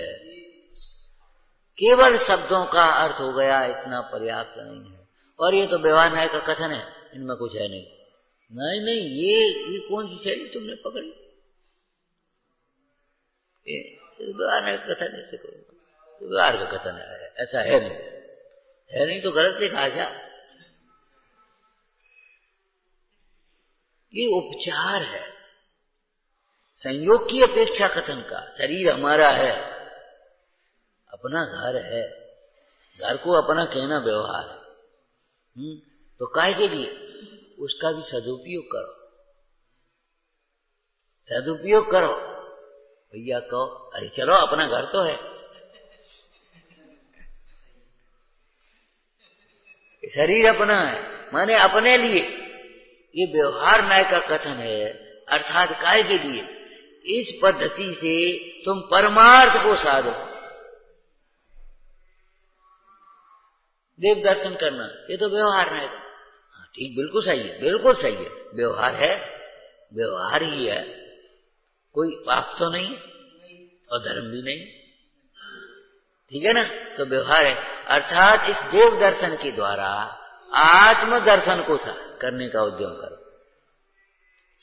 केवल शब्दों का अर्थ हो गया इतना पर्याप्त नहीं है। और ये तो व्यवहार न्याय का कथन है, इनमें कुछ है नहीं। नहीं नहीं, ये कौन सी शैली तुमने पकड़ी? व्यवहार न्याय का कथन ऐसे करो, व्यवहार का कथन है, ऐसा है नहीं तो गलत लिखा जा। ये उपचार है, संयोग की अपेक्षा कथन का। शरीर हमारा है, अपना घर है, घर को अपना कहना व्यवहार है। तो काहे के लिए? उसका भी सदुपयोग करो, सदुपयोग करो। भैया कहो अरे चलो अपना घर तो है, शरीर अपना है माने अपने लिए। ये व्यवहार न्याय का कथन है, अर्थात काय के लिए? इस पद्धति से तुम परमार्थ को साधो। देव दर्शन करना ये तो व्यवहार न्याय का, ठीक, बिल्कुल सही है, बिल्कुल सही है, व्यवहार है, व्यवहार ही है, कोई पाप तो नहीं और धर्म भी नहीं, ठीक है ना। तो व्यवहार है, अर्थात इस देव दर्शन के द्वारा आत्म दर्शन को करने का उद्यम करो।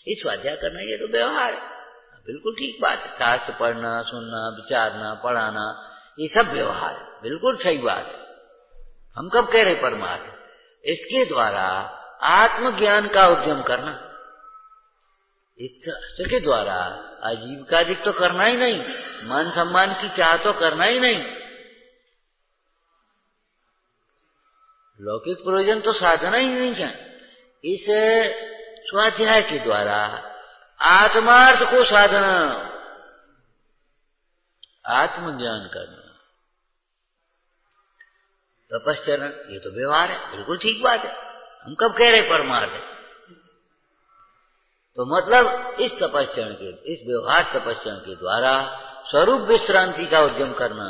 इस स्वाध्याय करना ये तो व्यवहार है, बिल्कुल ठीक बात है। शास्त्र पढ़ना, सुनना, विचारना, पढ़ाना, ये सब व्यवहार है, बिल्कुल सही बात है। हम कब कह रहे परमार्थ? इसके द्वारा आत्मज्ञान का उद्यम करना, इसके द्वारा आजीविका तो करना ही नहीं, मान सम्मान की चाह तो करना ही नहीं, लौकिक प्रयोजन तो साधना ही नहीं है। इस स्वाध्याय के द्वारा आत्मार्थ को साधना, आत्मज्ञान करना, तपश्चरण, ये तो व्यवहार है, बिल्कुल ठीक बात है। हम कब कह रहे परमार्थ है? तो मतलब इस तपश्चरण के, इस व्यवहार तपश्चरण के द्वारा स्वरूप विश्रांति का उद्यम करना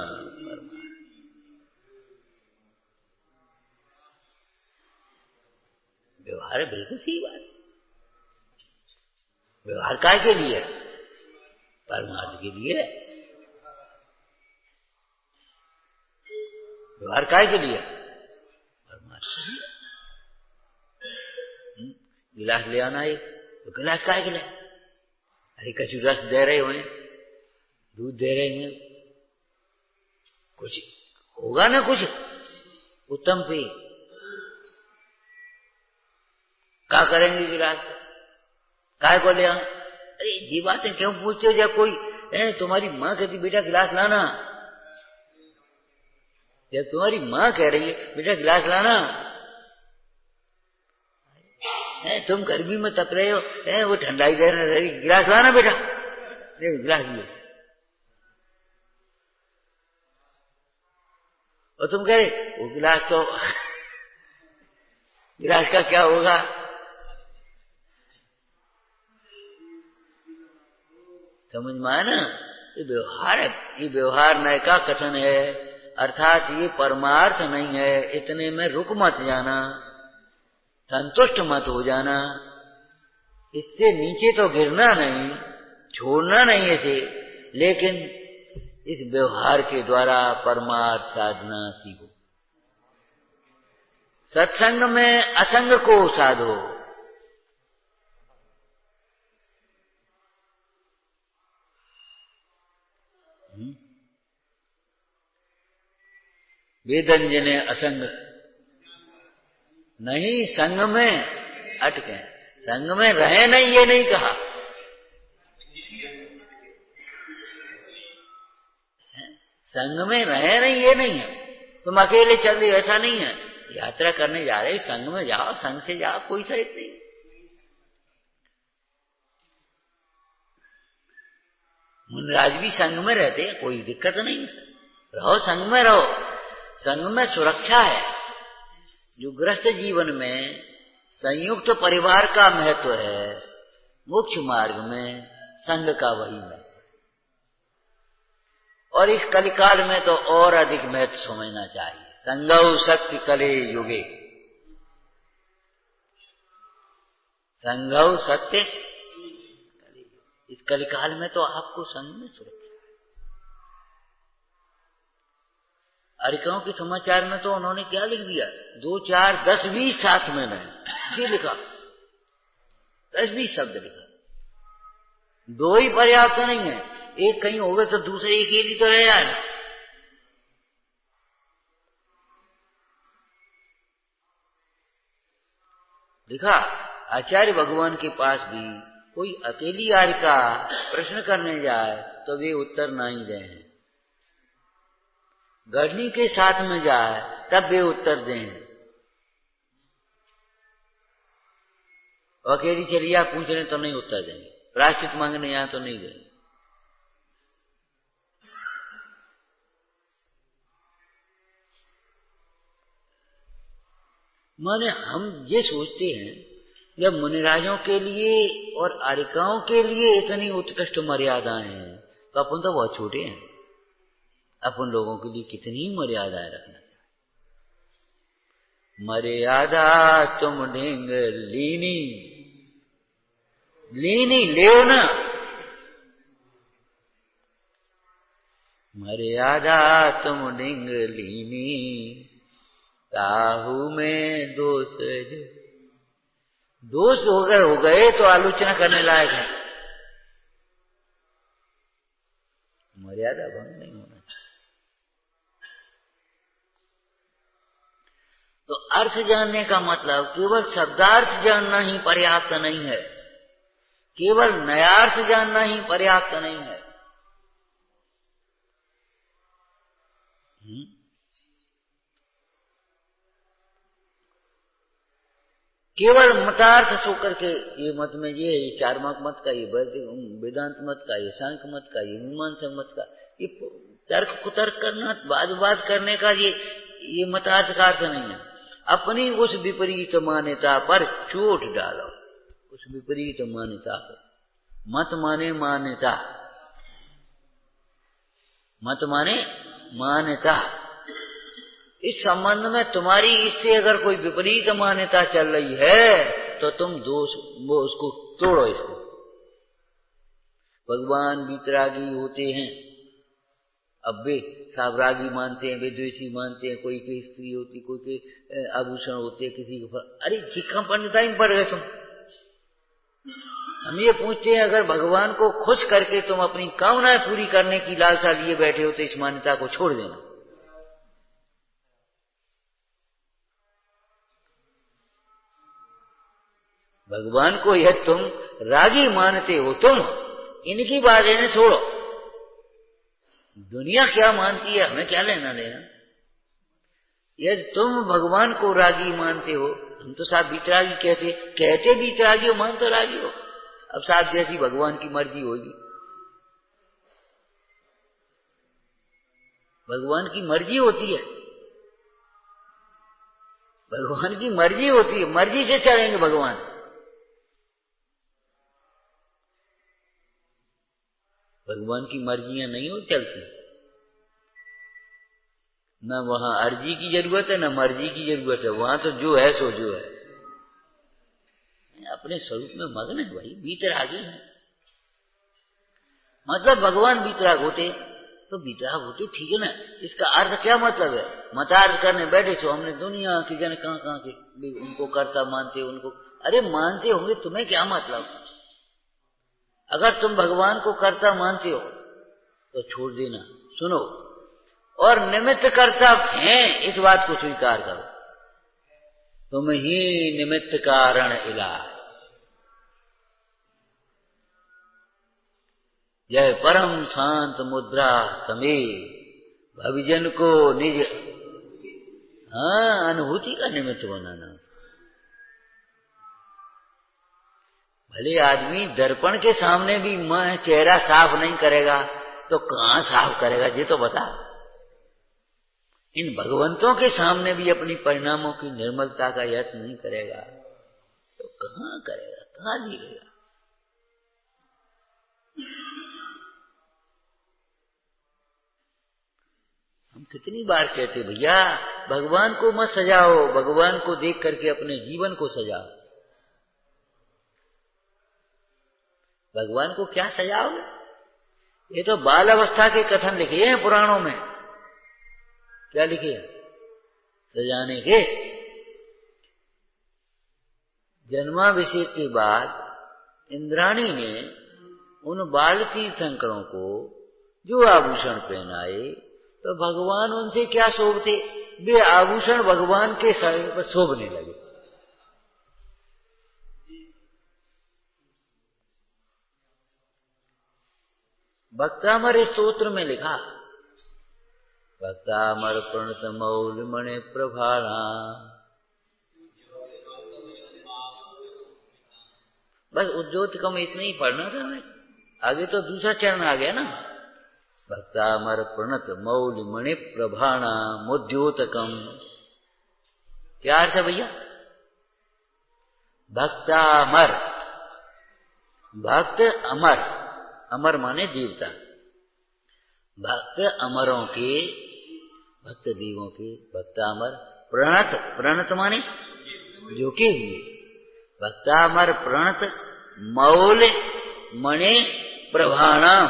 व्यवहार है, बिल्कुल ठीक बात है। व्यवहार काय के लिए? परमार्थ के लिए। व्यवहार काय के लिए? परमार्थ के लिए। गिलास ले आना है तो गिलास काय के लिए? अरे कचू रस दे रहे हो, दूध दे रहे हैं, कुछ होगा ना, कुछ उत्तम पे क्या करेंगे गिलास? काय को ले आना? अरे ये बातें क्यों पूछते हो? जब कोई तुम्हारी माँ कहती बेटा गिलास लाना, जब तुम्हारी माँ कह रही है बेटा गिलास लाना, तुम गर्मी में तप रहे हो, वो ठंडाई दे रही, गिलास लाना बेटा, गिलास लिए, और तुम कह रहे वो गिलास तो गिलास का क्या होगा? समझ में आया ना? ये व्यवहार है, ये व्यवहार नय का कथन है, अर्थात ये परमार्थ नहीं है। इतने में रुक मत जाना, संतुष्ट मत हो जाना, इससे नीचे तो गिरना नहीं, छोड़ना नहीं इसे, लेकिन इस व्यवहार के द्वारा परमार्थ साधना सीखो। सत्संग में असंग को साधो। वेदंजने असंग नहीं, संग में अटके, संग में रहे नहीं, ये नहीं कहा। संग में रहे नहीं, ये नहीं है तुम अकेले चल रहे, ऐसा नहीं है। यात्रा करने जा रहे, संग में जाओ, संग से जाओ, कोई सहित नहीं। मुनिराज भी संग में रहते हैं, कोई दिक्कत नहीं, रहो, संग में रहो। संग में सुरक्षा है। जो गृहस्थ जीवन में संयुक्त परिवार का महत्व है, मोक्ष मार्ग में संग का वही महत्व, और इस कलिकाल में तो और अधिक महत्व समझना चाहिए। संगौ शक्ति कले युगे, संगौ सत्य, इस कलिकाल में तो आपको संग में सुरक्षा। अरिकाओं के समाचार में तो उन्होंने क्या लिख दिया? 2, 4, 10, 20 साथ में नहीं, ये लिखा, 10, 20 शब्द लिखा। 2 ही पर्याप्त नहीं है, एक कहीं हो गए तो दूसरे एक ही तो रह जाए। लिखा, आचार्य भगवान के पास भी कोई अकेली आरिका प्रश्न करने जाए तो वे उत्तर नहीं दें, गढ़नी के साथ में जाए तब वे उत्तर दें। अकेली चलिया पूछने तो नहीं उत्तर देंगे, प्रायश्चित मांगने यहां तो नहीं देंगे। माने हम ये सोचते हैं जब मुनिराजों के लिए और आरिकाओं के लिए इतनी उत्कृष्ट मर्यादाएं हैं, तो अपन तो बहुत छोटे हैं। अपन लोगों के लिए कितनी मर्यादाएं रखना चाहिए। मर्यादा तुम ढेंग लीनी, लीनी ले ना, मर्यादा तुम ढेंग लीनी, ताहू में दोष, दोष हो गए तो आलोचना करने लायक है। मर्यादा भंग नहीं होना चाहिए। तो अर्थ जानने का मतलब केवल शब्दार्थ जानना ही पर्याप्त नहीं है, केवल नयार्थ जानना ही पर्याप्त नहीं है। केवल मतार्थ सो करके ये मत में ये है, ये चार्वाक मत का, ये वेदांत मत का, ये सांख्य मत का, ये मीमांसा मत का, ये तर्क कुतर्क करना, वाद करने का ये मतार्थ का अर्थ नहीं है। अपनी उस विपरीत मान्यता पर चोट डालो, उस विपरीत मान्यता पर। मत माने मान्यता, मत माने मान्यता। इस संबंध में तुम्हारी इससे अगर कोई विपरीत मान्यता चल रही है तो तुम वो उसको तोड़ो। इसको भगवान वीतरागी होते हैं, अब वे सावरागी मानते हैं, वे द्वेषी मानते हैं, कोई की स्त्री होती, कोई के आभूषण होते, किसी के अरे जिक्का पंडिता ही पड़ गए तुम। हम ये पूछते हैं, अगर भगवान को खुश करके तुम अपनी कामनाएं पूरी करने की लालसा लिए बैठे हो तो इस मान्यता को छोड़ देना। भगवान को यह तुम रागी मानते हो, तुम इनकी बातें छोड़ो। दुनिया क्या मानती है हमें क्या लेना देना। यदि तुम भगवान को रागी मानते हो, हम तो साहब वीतरागी कहते वीतरागी हो, मान तो रागी हो। अब साहब जैसी भगवान की मर्जी होगी, भगवान की मर्जी होती है, भगवान की मर्जी होती है, मर्जी से चलेंगे भगवान। भगवान की मर्जियां नहीं हो चलती, न वहां अर्जी की जरूरत है न मर्जी की जरूरत है, वहां तो जो है सो जो है। अपने स्वरूप में मग्न है भाई, वीतरागी है। मतलब भगवान वीतराग होते तो वीतराग होते, ठीक है ना। इसका अर्थ क्या मतलब है, मतार्थ करने बैठे सो हमने दुनिया की जन कहां के उनको कर्ता मानते, उनको अरे मानते होंगे, तुम्हें क्या मतलब। अगर तुम भगवान को कर्ता मानते हो तो छोड़ देना, सुनो, और निमित्त कर्ता हैं इस बात को स्वीकार करो। तुम ही निमित्त कारण इलाज, जय परम शांत मुद्रा समेत भविजन को निज अनुभूति का निमित्त बनाना। भले आदमी दर्पण के सामने भी चेहरा साफ नहीं करेगा तो कहां साफ करेगा, ये तो बता। इन भगवंतों के सामने भी अपनी परिणामों की निर्मलता का यत्न नहीं करेगा तो कहां करेगा, कहां जीवेगा। हम कितनी बार कहते भैया भगवान को मत सजाओ, भगवान को देख करके अपने जीवन को सजाओ। भगवान को क्या सजाओगे, ये तो बाल अवस्था के कथन लिखे हैं पुराणों में। क्या लिखे हैं सजाने के। जन्माभिषेक के बाद इंद्राणी ने उन बाल तीर्थंकरों को जो आभूषण पहनाए तो भगवान उनसे क्या शोभते, वे आभूषण भगवान के शरीर पर शोभने लगे। भक्तामर स्तोत्र में लिखा, भक्तामर प्रणत मौल मणि प्रभाणा। बस उद्योतकम इतना ही पढ़ना था हमें, आगे तो दूसरा चरण आ गया ना। भक्तामर प्रणत मौल मणि प्रभाणा मुद्योतकम। क्या अर्थ है भैया, भक्तामर, भक्त अमर, अमर माने देवता, भक्त अमरों के, भक्त देवों के, भक्तामर प्रणत, प्रणत माने झुके हुए, भक्तामर प्रणत मौल मणि प्रभाणाम।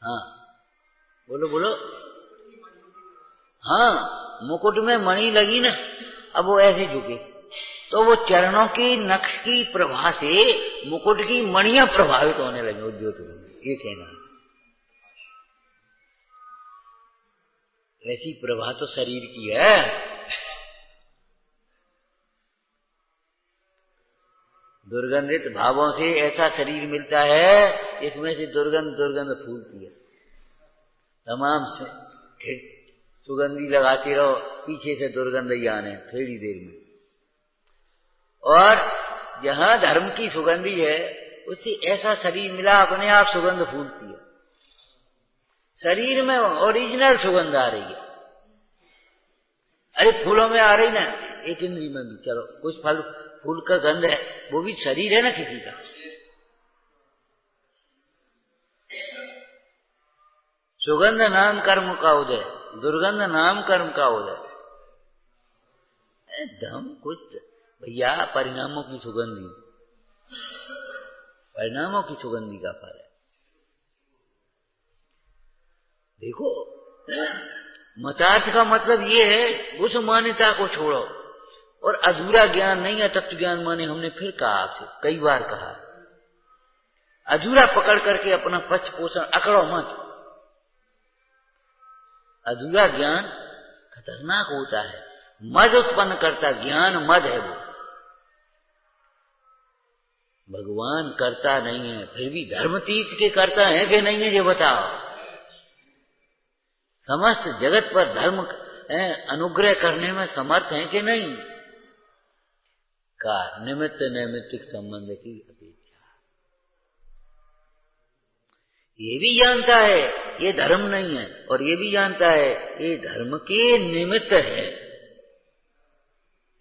हाँ बोलो बोलो। हाँ मुकुट में मणि लगी ना, अब वो ऐसे झुके तो वो चरणों की नक्श की प्रभा से मुकुट की मणियां प्रभावित होने लगी, उद्योत ये कहना। ऐसी प्रभा तो शरीर की है। दुर्गंधित भावों से ऐसा शरीर मिलता है, इसमें से दुर्गंध फूलती है। तमाम सुगंधी लगाते रहो, पीछे से दुर्गंध ही आने थोड़ी देर में। और जहां धर्म की सुगंधी है उससे ऐसा शरीर मिला, अपने आप सुगंध फूलती है, शरीर में ओरिजिनल सुगंध आ रही है। अरे फूलों में आ रही ना, एक इंद्री में भी, चलो कुछ फल फूल का गंध है, वो भी शरीर है ना किसी का। सुगंध नाम कर्म का उदय, दुर्गंध नाम कर्म का उदय। एकदम कुछ भैया परिणामों की सुगंधी, परिणामों की सुगंधी का फल है। देखो मतार्थ का मतलब ये है उस मान्यता को छोड़ो, और अधूरा ज्ञान नहीं है तत्व ज्ञान माने। हमने फिर कहा आपसे कई बार कहा, अधूरा पकड़ करके अपना पक्ष पोषण अकड़ो मत। अधूरा ज्ञान खतरनाक होता है, मद उत्पन्न करता, ज्ञान मद है वो। भगवान करता नहीं है, फिर भी धर्मतीत के करता है कि नहीं है ये बताओ। समस्त जगत पर धर्म अनुग्रह करने में समर्थ है कि नहीं? का निमित्त नैमित्तिक संबंध की अपेक्षा ये भी जानता है ये धर्म नहीं है, और ये भी जानता है ये धर्म के निमित्त है,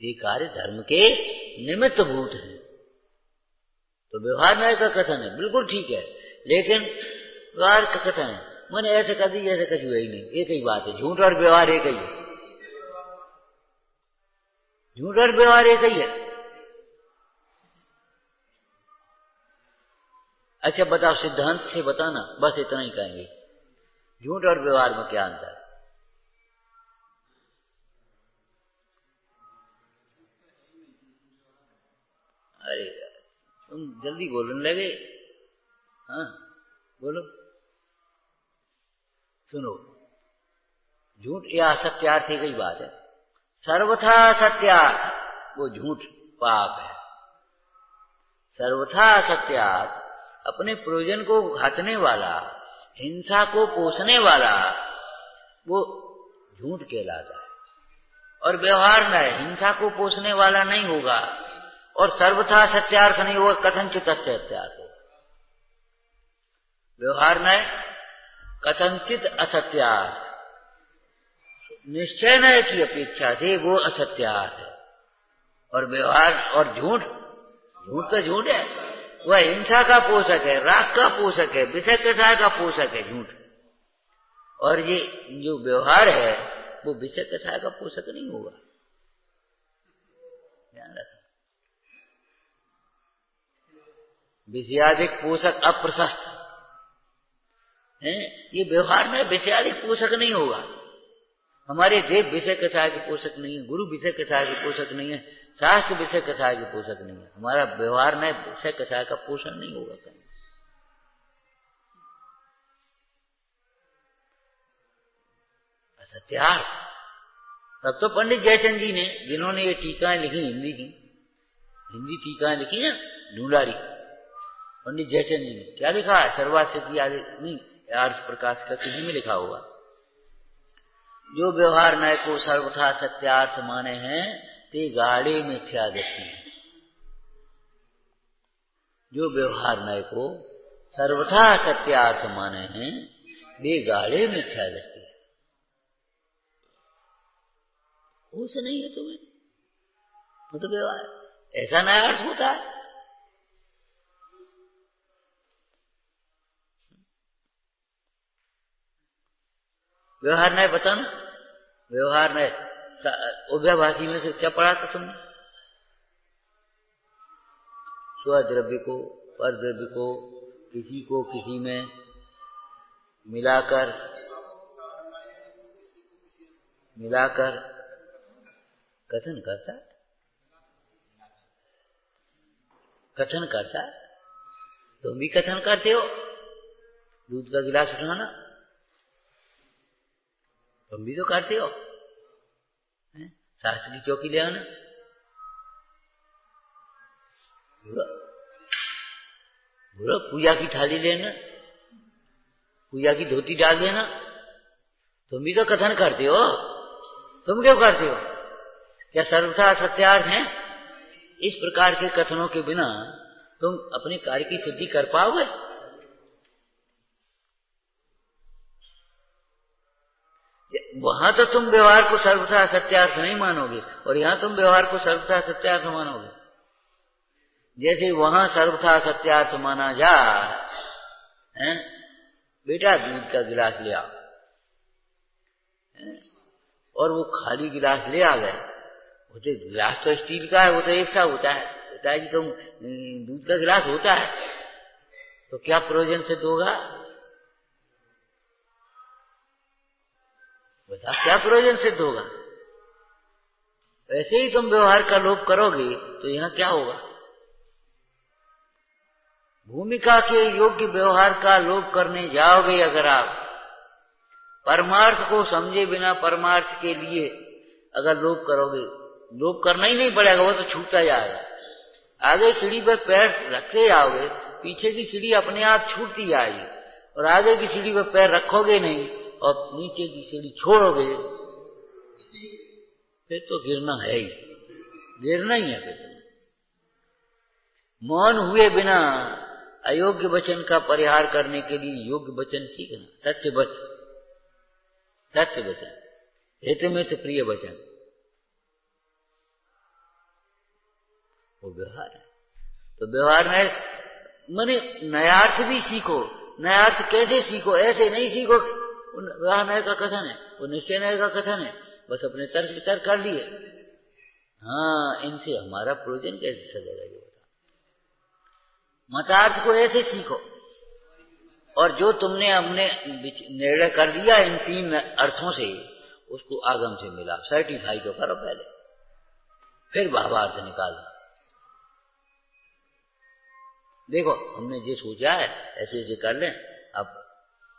ये कार्य धर्म के निमित्त भूत है। तो व्यवहार न्याय का कथन है, बिल्कुल ठीक है, लेकिन व्यवहार का कथन है मैंने ऐसे कर दी, ऐसे कुछ हुआ ही नहीं, एक ही बात है, झूठ और व्यवहार एक ही है, झूठ और व्यवहार एक ही है। अच्छा बताओ, सिद्धांत से बताना, बस इतना ही कहेंगे, झूठ और व्यवहार में क्या अंतर है? अरे तुम जल्दी बोलने लगे। हाँ बोलो, सुनो, झूठ या असत्यार्थ एक ही बात है। सर्वथा असत्यार्थ वो झूठ पाप है, सर्वथा असत्यार्थ अपने प्रयोजन को घातने वाला, हिंसा को पोषने वाला, वो झूठ कहलाता है। और व्यवहार में हिंसा को पोषने वाला नहीं होगा, और सर्वथा सत्यार्थ नहीं होगा, कथनचित असत्यार्थ होगा। व्यवहार में कथनचित असत्यार्थ, निश्चय नय की अपेक्षा से वो असत्यार्थ है। और व्यवहार और झूठ, झूठ तो झूठ है, वह हिंसा का पोषक है, राग का पोषक है, विषय कषाय का पोषक है झूठ। और ये जो व्यवहार है वो विषय कषाय का पोषक नहीं होगा, ध्यान रखना। विषयादिक पोषक अप्रशस्त है, ये व्यवहार में विषयादिक पोषक नहीं होगा। हमारे देव विषय कथाय के पोषक नहीं है, गुरु विषय कथाय के पोषक नहीं है, शास्त्र विषय कथाय के पोषक नहीं है। हमारा व्यवहार में विषय कथाय का पोषण नहीं होगा कहीं। असत्यार्थ, तब तो पंडित जयचंद जी ने, जिन्होंने ये टीकाएं लिखी हिंदी की, हिंदी टीकाएं लिखी ना ढूंढारी, पंडित जयचंद जी ने क्या लिखा है? सर्वासिद्धि आदि नहीं, अर्थ प्रकाश का किसी में लिखा होगा, जो व्यवहार न्याय को सर्वथा सत्यार्थ माने हैं ते गाढ़े मिथ्या दृष्टि है। जो व्यवहार न्याय को सर्वथा सत्यार्थ माने हैं वे गाढ़े मिथ्या दृष्टि है। होश नहीं है तुम्हें, मतलब व्यवहार ऐसा नया अर्थ होता है। व्यवहार न्याय बताना, व्यवहार न्याय उभयभाषी में से क्या पढ़ा था तुमने? स्वद्रव्य को परद्रव्य को किसी को किसी में मिलाकर कथन करता, कथन करता। तुम भी कथन करते हो, दूध का गिलास उठाना तुम भी तो करते हो, शास्त्र की चौकी ले आना, बोलो पूजा की थाली लेना, पूजा की धोती डाल देना, तुम भी तो कथन करते हो। तुम क्यों करते हो? क्या सर्वथा सत्यार्थ है? इस प्रकार के कथनों के बिना तुम अपने कार्य की सिद्धि कर पाओगे? वहां तो तुम व्यवहार को सर्वथा सत्यार्थ नहीं मानोगे और यहां तुम व्यवहार को सर्वथा सत्यार्थ मानोगे। जैसे वहां सर्वथा सत्यार्थ माना जा, बेटा दूध का गिलास ले आओ, और वो खाली गिलास ले आ गए। वो तो गिलास तो स्टील का है, वो तो एक सा होता है कि तुम दूध का गिलास होता है, तो क्या प्रयोजन सिद्ध होगा? बता, क्या प्रयोजन सिद्ध होगा? ऐसे ही तुम व्यवहार का लोप करोगे तो यहां क्या होगा? भूमिका के योग्य व्यवहार का लोप करने जाओगे अगर आप, परमार्थ को समझे बिना परमार्थ के लिए अगर लोप करोगे, लोप करना ही नहीं पड़ेगा, वो तो छूटता जाएगा। आगे सीढ़ी पर पैर रखते जाओगे, पीछे की सीढ़ी अपने आप छूटती जाएगी, और आगे की सीढ़ी पर पैर रखोगे नहीं और नीचे की सीढ़ी छोड़ोगे, फिर तो गिरना है ही, गिरना ही है। फिर मौन हुए बिना अयोग्य वचन का परिहार करने के लिए योग्य वचन सीखना, सत्य वचन, सत्य वचन, हितमित प्रिय वचन, वो व्यवहार है। तो व्यवहार में माने नयार्थ भी सीखो। नयार्थ कैसे सीखो? ऐसे नहीं सीखो व्यवहार नय का कथन है, वो निश्चय नय का कथन है, बस अपने तर्क वितर्क कर लिए। हाँ, इनसे हमारा प्रयोजन कैसे सजेगा ये बता। मतार्थ को ऐसे सीखो, और जो तुमने हमने निर्णय कर लिया इन तीन अर्थों से, उसको आगम से मिला, सर्टिफाई तो करो पहले, फिर भावार्थ निकालो। देखो हमने जो सोचा है ऐसे ऐसे कर लें, अब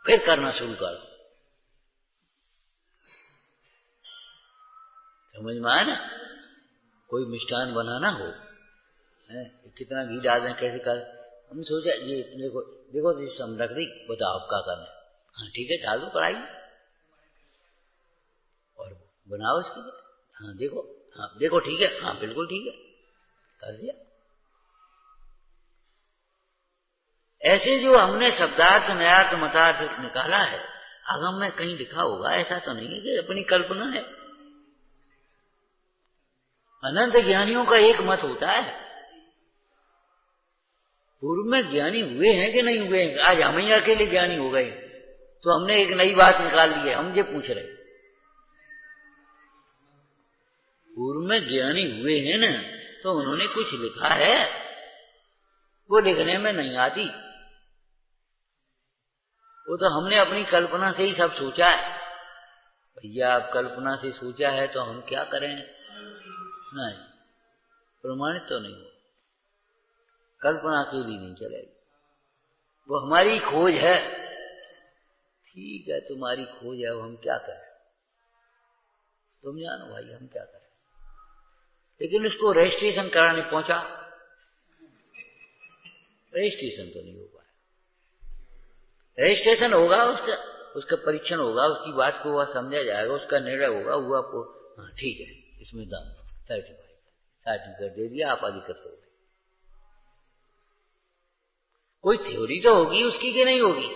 फिर करना शुरू करो। समझ में आया ना? कोई मिष्ठान बनाना हो, कितना घी डाल दें, कैसे कर, हमने सोचा ये देखो देखो हम रख दी, बताओ क्या करना है? हाँ ठीक है, डाल दो कढ़ाई और बनाओ इसकी। हाँ देखो, हाँ देखो ठीक है, हाँ बिल्कुल ठीक है, कर दिया। ऐसे जो हमने शब्दार्थ नयार्थ मतार्थ निकाला है, आगम में कहीं लिखा होगा, ऐसा तो नहीं है कि अपनी कल्पना है। अनंत ज्ञानियों का एक मत होता है। पूर्व में ज्ञानी हुए हैं कि नहीं हुए हैं? आज हम ही अकेले ज्ञानी हो गए तो हमने एक नई बात निकाल ली है, हम ये पूछ रहे। पूर्व में ज्ञानी हुए हैं ना, तो उन्होंने कुछ लिखा है, वो लिखने में नहीं आती, वो तो हमने अपनी कल्पना से ही सब सोचा है। भैया आप कल्पना से सोचा है तो हम क्या करें? नहीं, प्रमाणित तो नहीं, कल्पना के लिए नहीं चलेगी, वो हमारी खोज है। ठीक है, तुम्हारी खोज है, वो हम क्या करें, तुम जानो भाई, हम क्या करें। लेकिन उसको रजिस्ट्रेशन कराने पहुंचा, रजिस्ट्रेशन तो नहीं हो पाया। रजिस्ट्रेशन होगा, उसका परीक्षण होगा, उसकी बात को वह समझा जाएगा, उसका निर्णय होगा, वो आपको हाँ ठीक है इसमें दाम सर्टिफिकेट दे दिया, आप आगे कर सकते। कोई थ्योरी तो होगी उसकी कि नहीं होगी?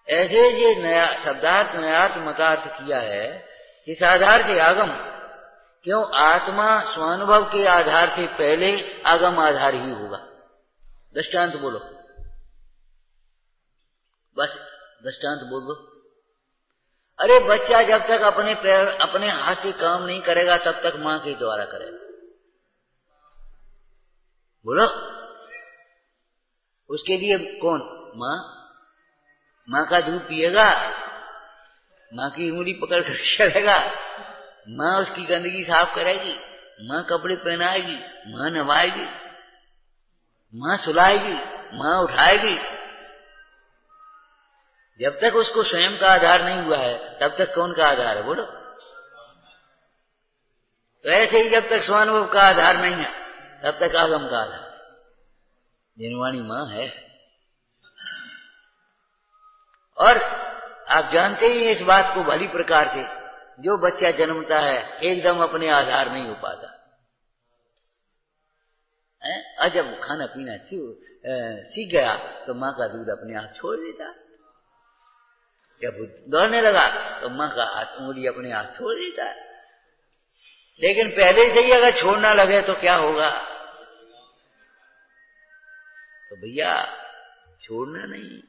ऐसे ये नया शब्दार्थ नयार्थ मतार्थ किया है, इस आधार से आगम, क्यों? आत्मा स्वानुभव के आधार से पहले आगम आधार ही होगा। दृष्टांत बोलो, बस दृष्टांत बोल दो। अरे बच्चा जब तक अपने पैर अपने हाथ से काम नहीं करेगा तब तक मां के द्वारा करेगा। बोलो, उसके लिए कौन? मां। मां का दूध पिएगा, मां की उंगली पकड़ कर चलेगा, मां उसकी गंदगी साफ करेगी, मां कपड़े पहनाएगी, मां नवाएगी, मां सुलाएगी, मां उठाएगी। जब तक उसको स्वयं का आधार नहीं हुआ है तब तक कौन का आधार है? बोलो। तो ऐसे ही जब तक स्वानुभव का आधार नहीं है तब तक आगम का आधार है, जिनवाणी मां है। और आप जानते ही इस बात को भली प्रकार से, जो बच्चा जन्मता है एकदम अपने आधार नहीं हो पाता, और जब खाना पीना सीख गया तो माँ का दूध अपने आप छोड़ देता। जब दौड़ने लगा तो माँ का उंगली अपने आप छोड़ देता। लेकिन पहले से ही अगर छोड़ना लगे तो क्या होगा? तो भैया छोड़ना नहीं।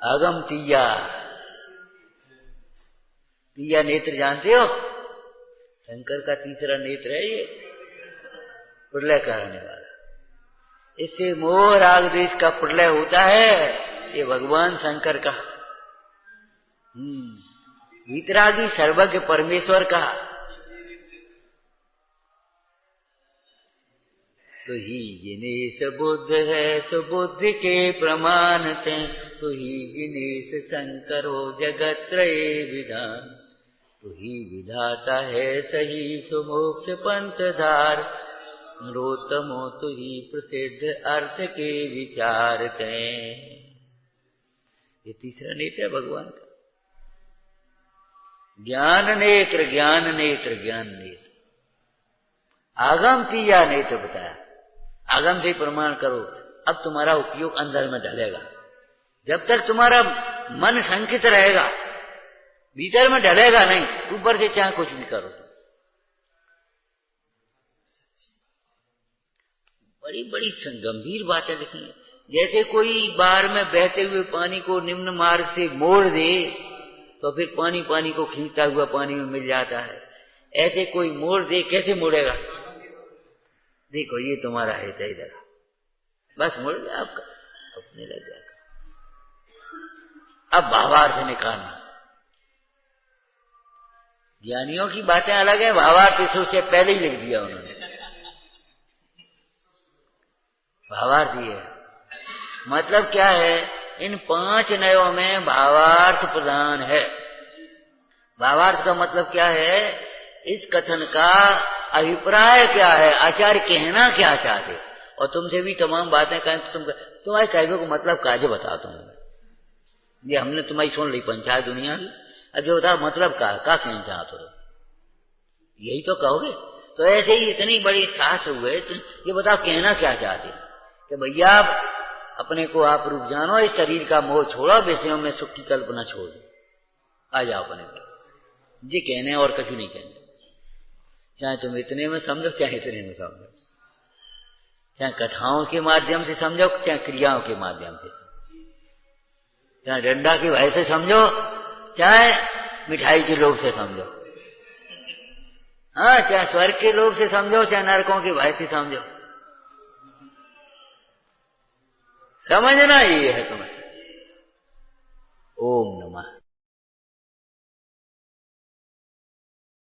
अगम तीया, तीया नेत्र जानते हो? शंकर का तीसरा नेत्र है ये, प्रलय कराने वाला। इससे मोह राग द्वेष का प्रलय होता है, ये भगवान शंकर का। वीतरागी सर्वज्ञ परमेश्वर का। तो ही जिनेश बुद्ध है तो बुद्धि के प्रमाण थे, तो ही जिनेश शंकर हो जगत त्रय विधान। तो ही विधाता है सही सुमोक्ष पंथ धार, नरोत्तमो तो ही प्रसिद्ध अर्थ के विचार थे। ये तीसरा नेत्र है भगवान का। ज्ञान नेत्र, ज्ञान नेत्र, ज्ञान नेत्र। आगम तीया नेत्र बताया, आगम से प्रमाण करो। अब तुम्हारा उपयोग अंदर में ढलेगा। जब तक तुम्हारा मन संकित रहेगा, भीतर में ढलेगा नहीं, ऊपर से चाहे कुछ भी करो। बड़ी बड़ी गंभीर बातें लिखी हैं। जैसे कोई बाहर में बहते हुए पानी को निम्न मार्ग से मोड़ दे तो फिर पानी पानी को खींचता हुआ पानी में मिल जाता है। ऐसे कोई मोड़ दे, कैसे मोड़ेगा? देखो ये तुम्हारा है इधर, बस मुड़ गया आपका, अपने लग जाएगा। अब भावार्थ निकालना। ज्ञानियों की बातें अलग है, भावार्थ इससे से पहले ही लिख दिया उन्होंने। भावार्थ ये है, मतलब क्या है? इन 5 नयों में भावार्थ प्रधान है। भावार्थ का मतलब क्या है? इस कथन का अभिप्राय क्या है, आचार्य कहना क्या चाहते। और तुमसे भी तमाम बातें कहें तो तुम्हारे कहने को मतलब काजे बताता हूं। ये हमने तुम्हारी सुन ली पंचायत दुनिया की, अब जो बताओ मतलब क्या कहना चाहते हो, यही तो कहोगे। तो ऐसे ही इतनी बड़ी शास्त्र हुए, तो ये बताओ कहना क्या चाहते कि भैया अपने को आप रूप जानो, इस शरीर का मोह छोड़ो, विषयों में सुख की कल्पना छोड़ दो, आ जाओ अपने को। ये कहने और कुछ नहीं कहने। चाहे तुम इतने में समझो, चाहे इतने में समझो, चाहे कथाओं के माध्यम से समझो, चाहे क्रियाओं के माध्यम से, चाहे डंडा की भाई से समझो, चाहे मिठाई के लोभ से समझो, हाँ, चाहे स्वर्ग के लोभ से समझो, चाहे नरकों की भाई से समझो, समझना ये है तुम्हें।